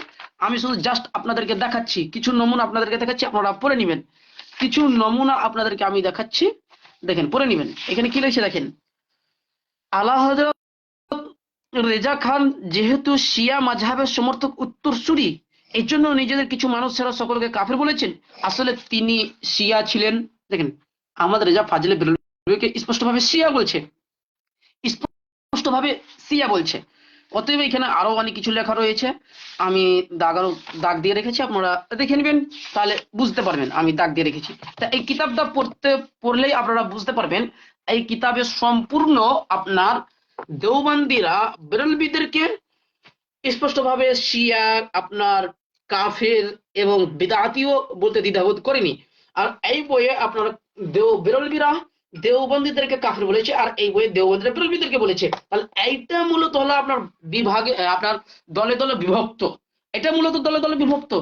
আমি শুধু জাস্ট আপনাদেরকে দেখাচ্ছি, কিছু নমুনা আপনাদেরকে দেখাচ্ছি, আপনারা পড়ে নেবেন। কিছু নমুনা আপনাদেরকে আমি দেখাচ্ছি, দেখেন পড়ে নেবেন। এখানে কি লিখেছে দেখেন, আলা হযরত রেজা খান যেহেতু শিয়া মাযহাবের সমর্থক উত্তরসূরি, এই জন্য নিজেদের কিছু মানুষ ছাড়া সকলকে কাফের বলেছেন। আসলে তিনি শিয়া ছিলেন। দেখেন আহমদ রেজা ফাজলে বেরলভীকে স্পষ্টভাবে শিয়া বলছে, স্পষ্টভাবে শিয়া বলছে। অতএব এখানে আরো অনেক কিছু লেখা রয়েছে, আমি দাগ দিয়ে রেখেছি, আপনারা দেখে নেবেন, তাহলে বুঝতে পারবেন। আমি দাগ দিয়ে রেখেছি, তা এই কিতাবটা পড়লেই আপনারা বুঝতে পারবেন। এই কিতাবে সম্পূর্ণ আপনার দেওবন্দিরা বেরলভীদেরকে স্পষ্টভাবে শিয়া, আপনার কাফের এবং বিদআতীও বলতে দ্বিধাবোধ করেনি। আর এই বইয়ে আপনার বেরলভীরা দেওবন্দীদেরকে কাফের বলেছে, আর এই বইয়ে দেওবন্দীরা বেরলভীদেরকে বলেছে। তাহলে এইটা মূলত হলো আপনার বিভাগে, আপনার দলে দলে বিভক্ত। এটা মূলত দলে দলে বিভক্ত।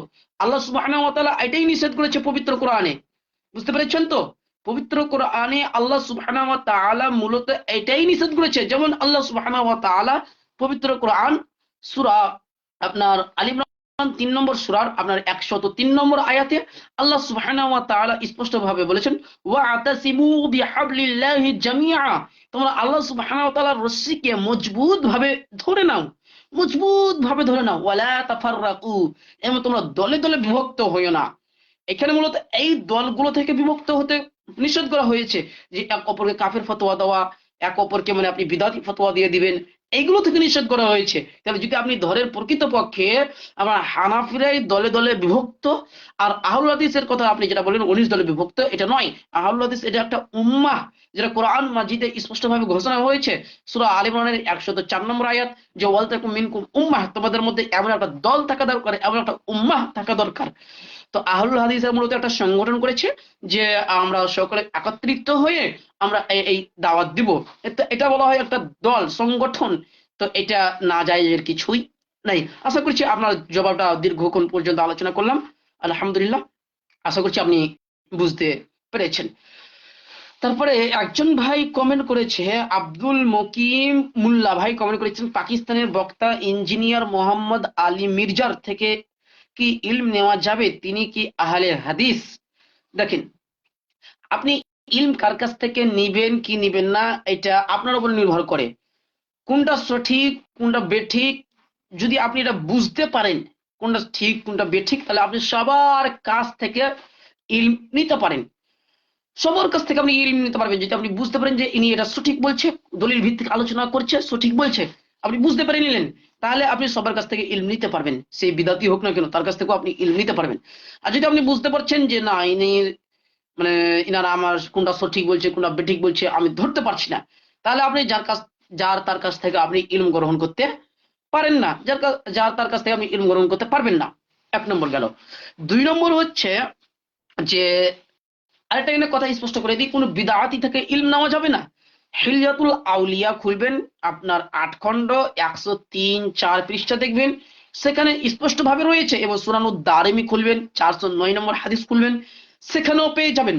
আল্লাহ সুবহানাহু ওয়া তাআলা এটাই নিষেধ করেছে পবিত্র কোরআনে, বুঝতে পেরেছেন তো? পবিত্র কোরআনে আল্লাহ সুবহানাহু ওয়া তাআলা মূলত এটাই নিষেধ করেছে। যেমন আল্লাহ সুবহানাহু ওয়া তাআলা পবিত্র কোরআন সূরা আপনার আল ইমরান ৩ নম্বর সূরার আপনার ১০৩ নম্বর আয়াতে আল্লাহ সুবহানাহু ওয়া তাআলা স্পষ্টভাবে বলেছেন, ওয়া'তাসিমু বিহাবলিল্লাহি জামিআ, তোমরা আল্লাহ সুবহানাহু ওয়া তাআলার রশ্মিকে মজবুত ভাবে ধরে নাও, মজবুত ভাবে ধরে নাও, ওয়ালা তাফাররাকু, এবং তোমরা দলে দলে বিভক্ত হইও না। এখানে মূলত এই দলগুলো থেকে বিভক্ত হতে নিষেধ করা হয়েছে, যে এক অপরকে কাফের ফতোয়া দেওয়া, এক অপরকে মানে আপনি বিদাতি ফতোয়া দিয়ে দিবেন, এইগুলো থেকে নিষেধ করা হয়েছে। তাহলে যদি আপনি ধরেন প্রকৃতপক্ষে আমরা হানাফিরাই দলে দলে বিভক্ত, আর আহলুল হাদিসের কথা আপনি যেটা বলেন ১৯ দলে বিভক্ত, এটা নয়। আহলুল হাদিস এটা একটা উম্মাহ, যেটা কোরআন মাজিদে স্পষ্টভাবে ঘোষণা হয়েছে। সূরা আলে ইমরানের ১০৪ নম্বর আয়াত, যে ওয়ালতাকুম মিনকুম উম্মাহ, তোমাদের মধ্যে এমন একটা দল থাকা দরকার, এমন একটা উম্মাহ থাকা দরকার। তো আহলুল হাদিসের মূলত একটা সংগঠন করেছে, যে আমরা সকলে একত্রিত হয়ে আমরা এই দাওয়াত দিব, এটা বলা হয় একটা দল, সংগঠন। তো এটা না যায়, এর কিছুই নাই। আশা করছি আপনার জবাবটা দীর্ঘক্ষণ পর্যন্ত আলোচনা করলাম, আলহামদুলিল্লাহ। আশা করছি আপনি বুঝতে পেরেছেন। তারপরে একজন ভাই কমেন্ট করেছে, আব্দুল মকিম মুল্লা ভাই কমেন্ট করেছেন, পাকিস্তানের বক্তা ইঞ্জিনিয়ার মোহাম্মদ আলী মির্জার থেকে কি ইলম নেওয়া যাবে? তিনি কি আহলে হাদিস? দেখেন, আপনি ইলম কার কাছ থেকে নিবেন কি নিবেন না, এটা আপনার উপর নির্ভর করে। কোনটা সঠিক কোনটা বেঠিক, যদি আপনি এটা বুঝতে পারেন কোনটা ঠিক কোনটা বেঠিক, তাহলে আপনি সবার কাছ থেকে ইলম নিতে পারেন। সবার কাছ থেকে আপনি ইলম নিতে পারবেন যদি আপনি বুঝতে পারেন যে ইনি এটা সঠিক বলছে, দলিল ভিত্তিক আলোচনা করছে, সঠিক বলছে, আপনি বুঝতে পেরে নিলেন, তাহলে আপনি সবার কাছ থেকে ইলম নিতে পারবেন। সেই বিদাতি হোক না কেন, তার কাছ থেকেও আপনি ইলম নিতে পারবেন। আর যদি আপনি বুঝতে পারছেন যে না, ইনি মানে ইনারা আমার কোনটা সঠিক বলছে কোনটা বেঠিক বলছে আমি ধরতে পারছি না, তাহলে আপনি যার তার কাছ থেকে আপনি ইলম গ্রহণ করতে পারেন না, যার তার কাছ থেকে আপনি ইলম গ্রহণ করতে পারবেন না। ১ নম্বর গেল। ২ নম্বর হচ্ছে যে, আরেকটা এখানে কথা স্পষ্ট করে দিই, কোনো বিদআতি থেকে ইলম নেওয়া যাবে না। হিলয়াতুল আউলিয়া খুলবেন, আপনার ৮ খণ্ড ১০৩-৪ পৃষ্ঠা দেখবেন, সেখানে স্পষ্ট ভাবে রয়েছে। এবং সুনানুদ দারিমি খুলবেন, ৪০৯ নম্বর হাদিস খুলবেন, সেখানেও পেয়ে যাবেন।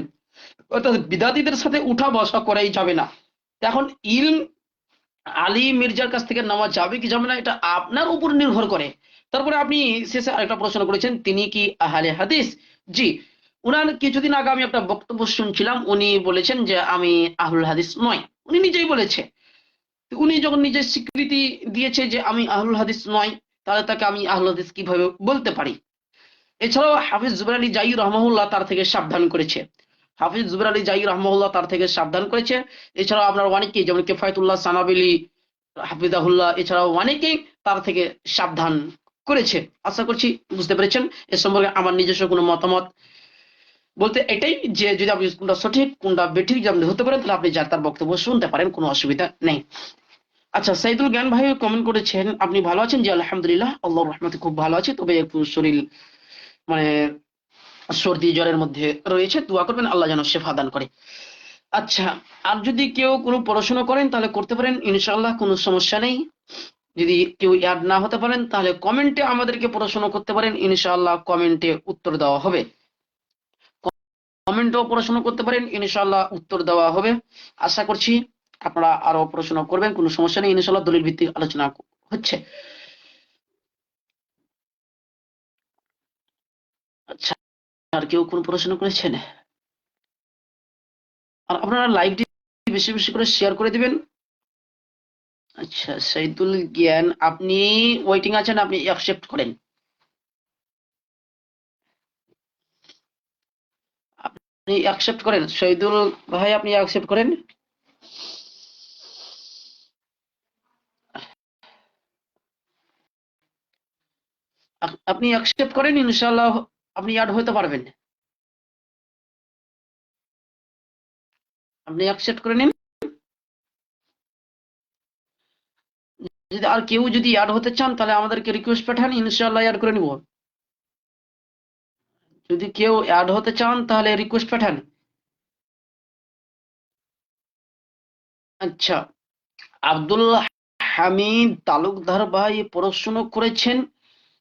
অর্থাৎ বিদাতিদের সাথে উঠা বসা করাই যাবে না। এখন ইলম আলী মির্জার কাছ থেকে নেওয়া যাবে কি যাবে না, এটা আপনার উপর নির্ভর করে। তারপরে আপনি শেষে আরেকটা প্রশ্ন করেছেন, তিনি কি আহলে হাদিস? জি, উনার কিছুদিন আগে আমি একটা বক্তব্য শুনছিলাম, উনি বলেছেন যে আমি আহলুল হাদিস নয়, উনি নিজেই বলেছে। উনি যখন নিজে স্বীকৃতি দিয়েছে যে আমি আহলুল হাদিস নয়, তাহলে তাকে আমি আহলুল হাদিস কিভাবে বলতে পারি? এছাড়াও হাফিজ জুবাইর আলী জাই রহমাহুল্লাহ তার থেকে সাবধান করেছে, হাফিজ জুবাইর আলী জাই রহমাহুল্লাহ তার থেকে সাবধান করেছে। এছাড়াও আপনার অনেকেই, যেমন কিফায়াতুল্লাহ সানাবিলি হাফিজাহুল্লাহ, এছাড়াও অনেকেই তার থেকে সাবধান করেছে। আশা করছি বুঝতে পেরেছেন। এ সম্পর্কে আমার নিজস্ব কোনো মতামত বলতে এটাই, যে যদি আপনি কোনটা সঠিক কোনটা বেঠিক যদি আপনি হতে পারেন, তাহলে আপনি যার তার বক্তব্য শুনতে পারেন, কোনো অসুবিধা নেই। আচ্ছা, সাইদুল জ্ঞান ভাই কমেন্ট করেছেন, আপনি ভালো আছেন? জি আলহামদুলিল্লাহ, আল্লাহর রহমতে খুব ভালো আছি, তবে একটু শরীর মানে সর্দি জ্বরের মধ্যে রয়েছে, দোয়া করবেন আল্লাহ যেন শেফা দান করে। আচ্ছা, আর যদি কেউ কোনো পড়াশোনা করেন তাহলে করতে পারেন, ইনশাআল্লাহ কোনো সমস্যা নেই। যদি কেউ অ্যাড না হতে পারেন তাহলে কমেন্টে আমাদেরকে পড়াশোনা করতে পারেন, ইনশাআল্লাহ কমেন্টে উত্তর দেওয়া হবে। কমেন্টেও পড়াশোনা করতে পারেন, ইনশাআল্লাহ উত্তর দেওয়া হবে। আশা করছি আপনারা আরো পড়াশোনা করবেন, কোনো সমস্যা নেই। ইনশাআল্লাহ দলিল ভিত্তিক আলোচনা হচ্ছে। আচ্ছা, আর কেউ কোনো পড়াশোনা করেছেন? আর আপনারা লাইভটি বেশি বেশি করে শেয়ার করে দিবেন। আচ্ছা, শহীদুল জ্ঞান, আপনি ওয়েটিং আছেন, আপনি অ্যাকসেপ্ট করেন। আপনি অ্যাকসেপ্ট করেন শহীদুল ভাই, আপনি অ্যাকসেপ্ট করেন। আপনি অ্যাকসেপ্ট করেন, ইনশাআল্লাহ আপনি অ্যাড হতে পারবেন। আপনি অ্যাকসেপ্ট করে নিন। যদি আর কেউ যদি অ্যাড হতে চান তাহলে আমাদেরকে রিকোয়েস্ট পাঠান, ইনশাআল্লাহ অ্যাড করে নিব। যদি কেউ অ্যাড হতে চান তাহলে রিকোয়েস্ট পাঠান। আচ্ছা, আব্দুল হামিদ তালুকদার ভাই প্রশ্ন করেছেন,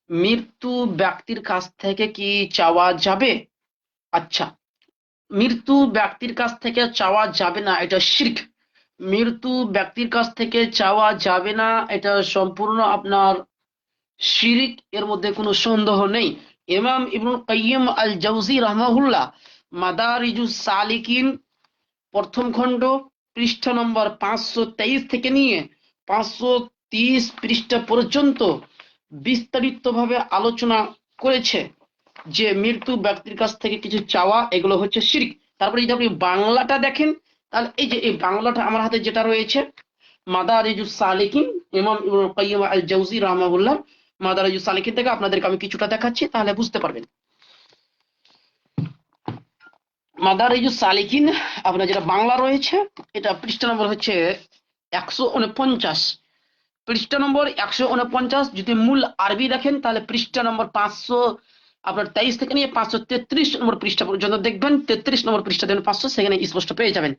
মৃত্যু ব্যক্তির কাছ থেকে কি চাওয়া যাবে? আচ্ছা, মৃত্যু ব্যক্তির কাছ থেকে চাওয়া যাবে না, এটা শিরক। মৃত্যু ব্যক্তির কাছ থেকে চাওয়া যাবে না, এটা সম্পূর্ণ আপনার শিরিক, এর মধ্যে কোনো সন্দেহ নেই। ইমাম ইবনুল কাইয়িম আল জাওজি রাহমাহুল্লাহ মাদারিজুস সালিকিন প্রথম খণ্ড পৃষ্ঠা নম্বর 523 থেকে নিয়ে 530 পৃষ্ঠা পর্যন্ত বিস্তারিতভাবে আলোচনা করেছে যে মৃত্যু ব্যক্তির কাছ থেকে কিছু চাওয়া এগুলো হচ্ছে শিরক। তারপরে যদি আপনি বাংলাটা দেখেন তাহলে এই যে এই বাংলাটা আমার হাতে যেটা রয়েছে, মাদারিজুস সালিকিন, ইমাম ইবনুল কাইয়িম আল জাওজি রাহমাহুল্লাহ মাদারিজুস সালিকিন থেকে আপনাদেরকে আমি কিছুটা দেখাচ্ছি, তাহলে বুঝতে পারবেন। মাদারিজুস সালিকিন আপনার যেটা বাংলা রয়েছে, এটা পৃষ্ঠা নম্বর হচ্ছে 149। পৃষ্ঠা নম্বর 149। যদি মূল আরবি দেখেন তাহলে পৃষ্ঠা নম্বর 523 থেকে নিয়ে 533 নম্বর পৃষ্ঠা পর্যন্ত দেখবেন। 33 নম্বর পৃষ্ঠা দেবেন 500, সেখানে স্পষ্ট পেয়ে যাবেন।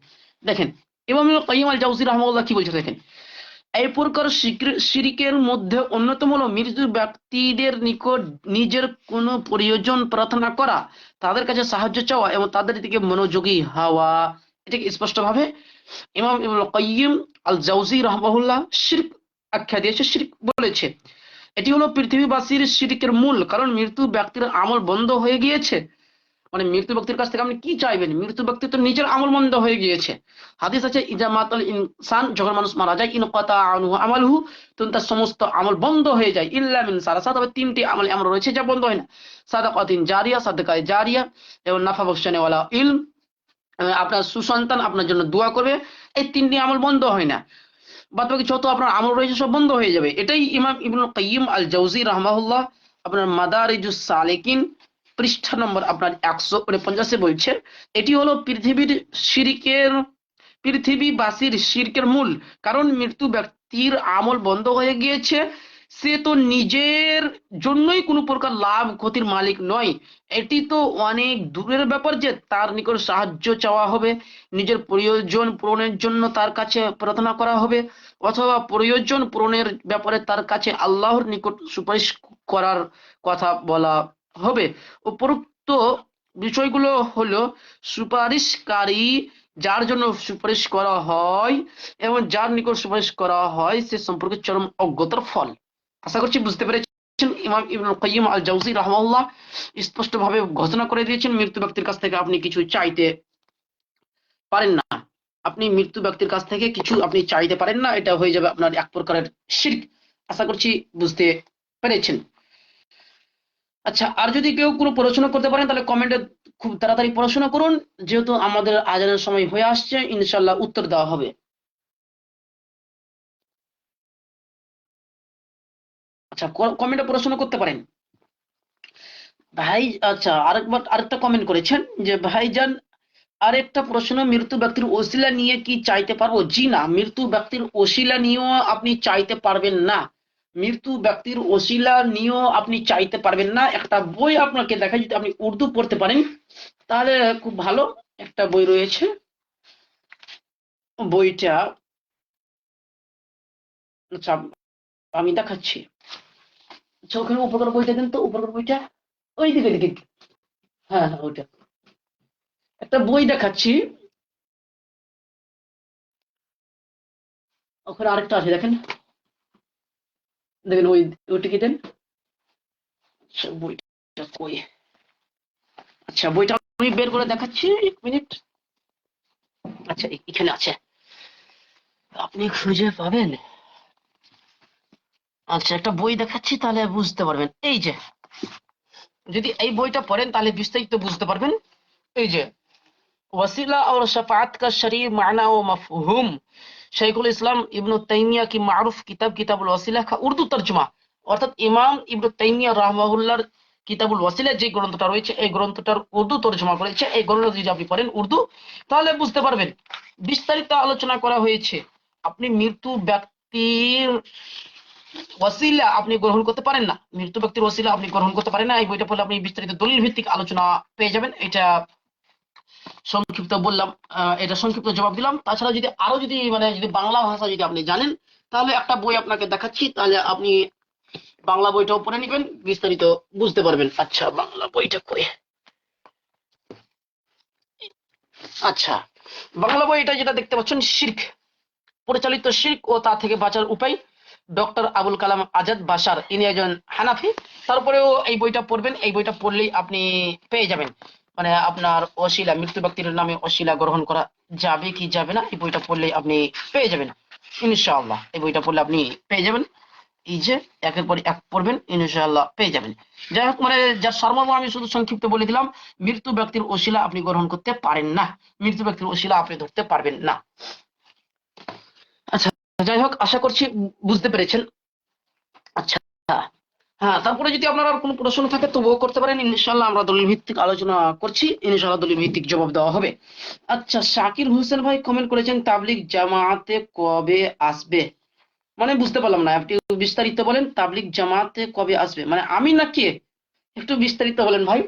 দেখেন ইমাম ইবনুল কাইয়িম আল জাওজি রাহমাহুল্লাহ কি বলছে দেখেন, এই প্রকার শিরকের মধ্যে অন্যতম হলো মৃত ব্যক্তিদের নিকট নিজের কোনো প্রয়োজন প্রার্থনা করা, তাদের কাছে সাহায্য চাওয়া এবং তাদের দিকে মনোযোগী হওয়া। এটাকে স্পষ্টভাবে ইমাম ইবনুল কাইয়িম আল জাওজি রাহমাহুল্লাহ শিরক আখ্যা দিয়েছে, শিরক বলেছে। এটি হলো পৃথিবীবাসীর শিরকের মূল কারণ। মৃত্যু ব্যক্তির আমল বন্ধ হয়ে গিয়েছে, মানে মৃত্যু ব্যক্তির কাছ থেকে আপনি কি চাইবেন? মৃত্যু ব্যক্তি তো নিজের আমল বন্ধ হয়ে গিয়েছে। হাদিস আছে, ইজা মাতাল ইনসান, যখন মানুষ মারা যায়, ইন কাতা আনহু আমালহু, তখন তার সমস্ত আমল বন্ধ হয়ে যায়, ইল্লা মিন সালাসা, তবে তিনটি আমল এমন রয়েছে যা বন্ধ হয় না। সাদাকাতিন জারিয়া, সাদকায়ে জারিয়া, এবং নাফা বকশানে ওয়ালা ইলম, আপনার সুসন্তান আপনার জন্য দোয়া করবে, এই তিনটি আমল বন্ধ হয় না। বাদ বাকি যত আপনার আমল রয়েছে সব বন্ধ হয়ে যাবে। এটাই ইমাম ইবনুল কাইয়িম আল জাওজি রাহমাহুল্লাহ আপনার মাদারিজুস সালিকিন পৃষ্ঠা নম্বর আপনার 149 বলছে। এটি হলো পৃথিবীবাসীর শিরকের মূল কারণ। মৃত্যু ব্যক্তির আমল বন্ধ হয়ে গিয়েছে, সে তো নিজের জন্যই কোনো প্রকার লাভ ক্ষতির মালিক নয়। এটি তো অনেক দূরের ব্যাপার যে তার নিকট সাহায্য চাওয়া হবে, নিজের প্রয়োজন পূরণের জন্য তার কাছে প্রার্থনা করা হবে, অথবা প্রয়োজন পূরণের ব্যাপারে তার কাছে আল্লাহর নিকট সুপারিশ করার কথা বলা হবে। উপরোক্ত বিষয়গুলো হলো সুপারিশকারী যার জন্য সুপারিশ করা হয় এবং যার নিকট সুপারিশ করা হয় সে সম্পর্কে চরম অজ্ঞতার ফল। আশা করছি বুঝতে পেরেছেন। ইমাম ইবনুল কাইয়িম আল জাওজি রাহমাহুল্লাহ স্পষ্টভাবে ঘোষণা করে দিয়েছেন, মৃত্যু ব্যক্তির কাছ থেকে আপনি কিছু চাইতে পারেন না। আপনি মৃত্যু ব্যক্তির কাছ থেকে কিছু আপনি চাইতে পারেন না, এটা হয়ে যাবে আপনার এক প্রকারের শিরক। আশা করছি বুঝতে পেরেছেন। আচ্ছা, আর যদি কেউ কোনো পড়াশোনা করতে পারেন তাহলে কমেন্টে খুব তাড়াতাড়ি পড়াশোনা করুন, যেহেতু আমাদের আজানের সময় হয়ে আসছে, ইনশাল্লাহ উত্তর দেওয়া হবে। আচ্ছা, কমেন্টে পড়াশোনা করতে পারেন ভাই। আচ্ছা, আরেকটা কমেন্ট করেছেন যে ভাইজান আরেকটা প্রশ্ন, মৃত্যু ব্যক্তির ওসিলা নিয়ে কি চাইতে পারবো? জি না, মৃত্যু ব্যক্তির ওসিলা নিয়েও আপনি চাইতে পারবেন না। মৃত্যু ব্যক্তির ওসিলা নিয়েও আপনি চাইতে পারবেন না। একটা বই আপনাকে দেখাই, যদি আপনি উর্দু পড়তে পারেন তাহলে খুব ভালো। একটা বই রয়েছে, বইটা, আচ্ছা আমি দেখাচ্ছি। আচ্ছা ওখানে উপকার বইটা দেন তো, উপকার বইটা ওই দিকে দিকে। হ্যাঁ হ্যাঁ ওইটা, একটা বই দেখাচ্ছি, ওখানে আরেকটা আছে দেখেন, দেখেন ওই ওইটা কি দেন। আচ্ছা বইটা কই, আচ্ছা বইটা আমি বের করে দেখাচ্ছি, 1 মিনিট। আচ্ছা এখানে আছে, আপনি খুঁজে পাবেন। আচ্ছা একটা বই দেখাচ্ছি তাহলে বুঝতে পারবেন। এই যে যদি এই বইটা পড়েন তাহলে বিস্তারিত বুঝতে পারবেন। এই যে वसीला और शफात का शरीर माना व मफहूम, शेखुल इस्लाम इब्न तैमिया की मारूफ किताब किताबुल वसीला का উর্দু তর্জমা, অর্থাৎ ইমাম ইবনে তাইমিয়া রাহমাহুল্লাহর কিতাবুল ওয়াসিলা যে গ্রন্থটা রয়েছে এই গ্রন্থটার উর্দু তর্জমা করেছে। এই গ্রন্থ যদি আপনি পড়েন উর্দু তাহলে বুঝতে পারবেন। বিস্তারিত আলোচনা করা হয়েছে। আপনি মৃত্যু ব্যক্তির ওয়াসিলা আপনি গ্রহণ করতে পারেন না, মৃত্যু ব্যক্তির ওয়াসিলা আপনি গ্রহণ করতে পারেন না। এই বইটা পড়লে আপনি বিস্তারিত দলিল ভিত্তিক আলোচনা পেয়ে যাবেন। এটা সংক্ষিপ্ত বললাম, এটা সংক্ষিপ্ত জবাব দিলাম। তাছাড়া যদি আরো যদি মানে যদি বাংলা ভাষা যদি আপনি জানেন তাহলে একটা বই আপনাকে দেখাচ্ছি, তাহলে আপনি বাংলা বইটাও পড়ে নেবেন, বিস্তারিত বুঝতে পারবেন। আচ্ছা বাংলা বইটা কই, আচ্ছা বাংলা বই এটা যেটা দেখতে পাচ্ছেন, শিরক, পরিচালিত শিরক ও তা থেকে বাঁচার উপায়, ডক্টর আবুল কালাম আজাদ বাশার, ইনি একজন হানাফি। তারপরেও এই বইটা পড়বেন, এই বইটা পড়লেই আপনি পেয়ে যাবেন মানে আপনার অশিলা, মৃত্যু ব্যক্তির নামে অশিলা গ্রহণ করা যাবে কি যাবে না, এই বইটা পড়লেই আপনি পেয়ে যাবেন ইনশাআল্লাহ। এই বইটা পড়লে আপনি পেয়ে যাবেন, এই যে একের পর এক পড়বেন ইনশাআল্লাহ পেয়ে যাবেন। যাই হোক মানে যার সারমর্ম আমি শুধু সংক্ষিপ্ত বলে দিলাম, মৃত্যু ব্যক্তির অশিলা আপনি গ্রহণ করতে পারেন না, মৃত্যু ব্যক্তির অশিলা আপনি ধরতে পারবেন না। আচ্ছা যাই হোক আশা করছি বুঝতে পেরেছেন। আচ্ছা হ্যাঁ, তারপরে যদি আপনার আর কোনো প্রশ্ন থাকে তবুও করতে পারেন, ইনশাআল্লাহ আমরা দলিল ভিত্তিক আলোচনা করছি, ইনশাআল্লাহ দলিল ভিত্তিক জবাব দেওয়া হবে। আচ্ছা শাকির হোসেন ভাই কমেন্ট করেছেন তাবলিগ জামাতে কবে আসবে, মানে বুঝতে পারলাম না, একটু বিস্তারিত বলেন। তাবলিগ জামাতে কবে আসবে মানে আমি না কে, একটু বিস্তারিত বলেন ভাই,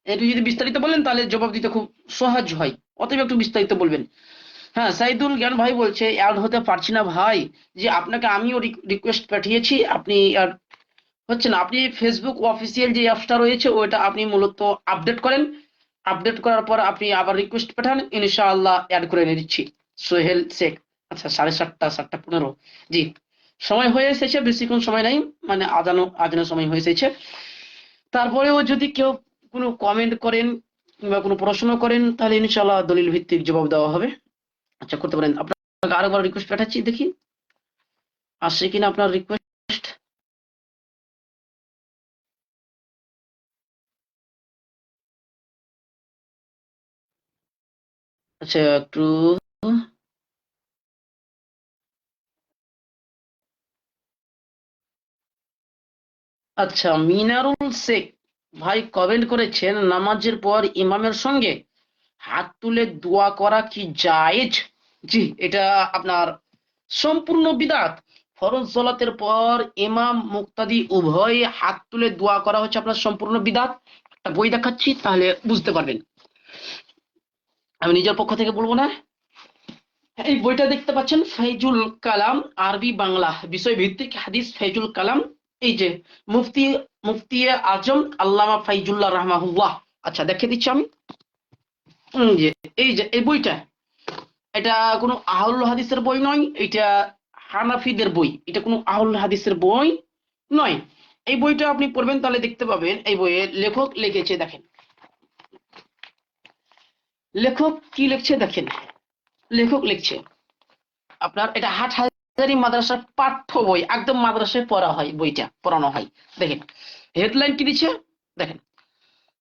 একটু যদি বিস্তারিত বলেন তাহলে জবাব দিতে খুব সহজ হয়, অতএব একটু বিস্তারিত বলবেন। হ্যাঁ সাইদুল জ্ঞান ভাই বলছে অ্যাড হতে পারছি না ভাই, যে আপনাকে আমিও রিকোয়েস্ট পাঠিয়েছি, আপনি আর হচ্ছে না। আপনি ফেসবুক অফিসিয়াল যে অ্যাপসটা রয়েছে ওইটা আপনি মূলত আপডেট করেন, আপডেট করার পর আপনি আবার রিকোয়েস্ট পাঠান, ইনশাআল্লাহ অ্যাড করে নিচ্ছি। সোহেল শেখ, আচ্ছা 7:30 7:15, জি সময় হয়ে এসেছে, বেশিক্ষণ সময় নাই, মানে আজানের সময় হয়ে এসেছে। তারপরেও যদি কেউ কোনো কমেন্ট করেন কিংবা কোনো প্রশ্ন করেন তাহলে ইনশাআল্লাহ দলিল ভিত্তিক জবাব দেওয়া হবে। আচ্ছা করতে পারেন, আপনাকে আরেকবার রিকোয়েস্ট পাঠাচ্ছি, দেখি আসছে কিনা আপনার রিকোয়েস্ট। আচ্ছা একটু, আচ্ছা মিনারুল শেখ ভাই কমেন্ট করেছেন নামাজের পর ইমামের সঙ্গে হাত তুলে দোয়া করা কি জায়েজ? জি এটা আপনার সম্পূর্ণ বিদআত। ফরজ সালাতের পর ইমাম মুক্তাদি উভয় হাত তুলে দোয়া করা হচ্ছে আপনার সম্পূর্ণ বিদআত। একটা বই দেখাচ্ছি তাহলে বুঝতে পারবেন, আমি নিজের পক্ষ থেকে বলবো না। এই বইটা দেখতে পাচ্ছেন ফাইজুল কালাম, আরবি বাংলা বিষয় ভিত্তিক হাদিস ফাইজুল কালাম, এই যে মুফতি মুফতি আজম আল্লামা ফাইজুল্লাহ রাহমাহুল্লাহ। আচ্ছা দেখে দিচ্ছি আমি, যে এই যে এই বইটা, এটা কোনো আহলুল হাদিসের বই নয়, এটা হানাফিদের বই, এটা কোনো আহলুল হাদিসের বই নয়। এই বইটা আপনি পড়বেন তাহলে দেখতে পাবেন এই বইয়ে লেখক লিখেছে, দেখেন লেখক কি লিখছে, দেখেন লেখক লিখছে আপনার এটা হাটহাজারী মাদ্রাসার পাঠ্য বই, একদম মাদ্রাসায় পড়া হয়, বইটা পড়ানো হয়। দেখেন হেডলাইন কি দিচ্ছে, দেখেন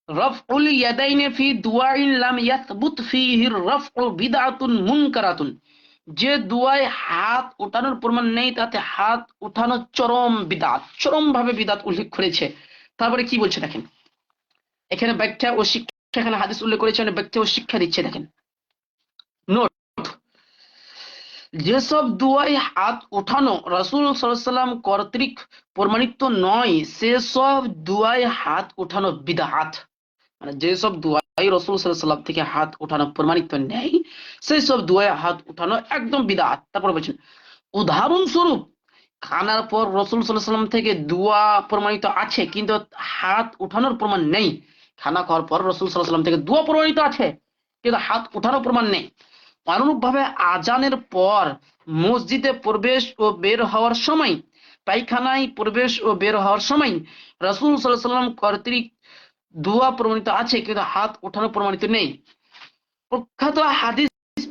রফউল ইয়াদাইনি ফি দুআইন লাম ইয়াসবুত ফিহি রফউ বিদআতুন মুনকারাতুন, যে দুয়ায় হাত উঠানোর প্রমাণ নেই তাতে হাত উঠানো চরম বিদআত, চরম ভাবে বিদআত উল্লেখ করেছে। তারপরে কি বলছে দেখেন, এখানে ব্যাখ্যা ও শিক্ষা, এখানে হাদিস উল্লেখ করেছে, ব্যাখ্যা ও শিক্ষা দিচ্ছে। দেখেন নোট, যেসব দুয়ায় হাত উঠানো রাসূল সাল্লাল্লাহু আলাইহি ওয়াসাল্লাম কর্তৃক প্রমাণিত নয় সেসব দুয়ায় হাত উঠানো বিদআত, মানে যেসব দুয়া রাসূল সাল্লাল্লাহু আলাইহি ওয়াসাল্লাম থেকে হাত উঠানো প্রমাণিত নেই, সেই সব দোয়ায় হাত উঠানো একদম বিদআত। তারপর বলছেন উদাহরণস্বরূপ খানার পর রাসূল সাল্লাল্লাহু আলাইহি ওয়াসাল্লাম থেকে দোয়া প্রমাণিত আছে কিন্তু হাত উঠানোর প্রমাণ নেই। খানা খাওয়ার পর রাসূল সাল্লাল্লাহু আলাইহি ওয়াসাল্লাম থেকে দোয়া প্রমাণিত আছে কিন্তু হাত উঠানোর প্রমাণ নেই। অনুরূপ ভাবে আজানের পর মসজিদে প্রবেশ ও বের হওয়ার সময়, পায়খানায় প্রবেশ ও বের হওয়ার সময় রাসূল সাল্লাল্লাহু আলাইহি ওয়াসাল্লাম কর্তৃক দোয়া প্রমাণিত আছে কিন্তু হাত উঠানো প্রমাণিত নেই। প্রখ্যাত হাদিস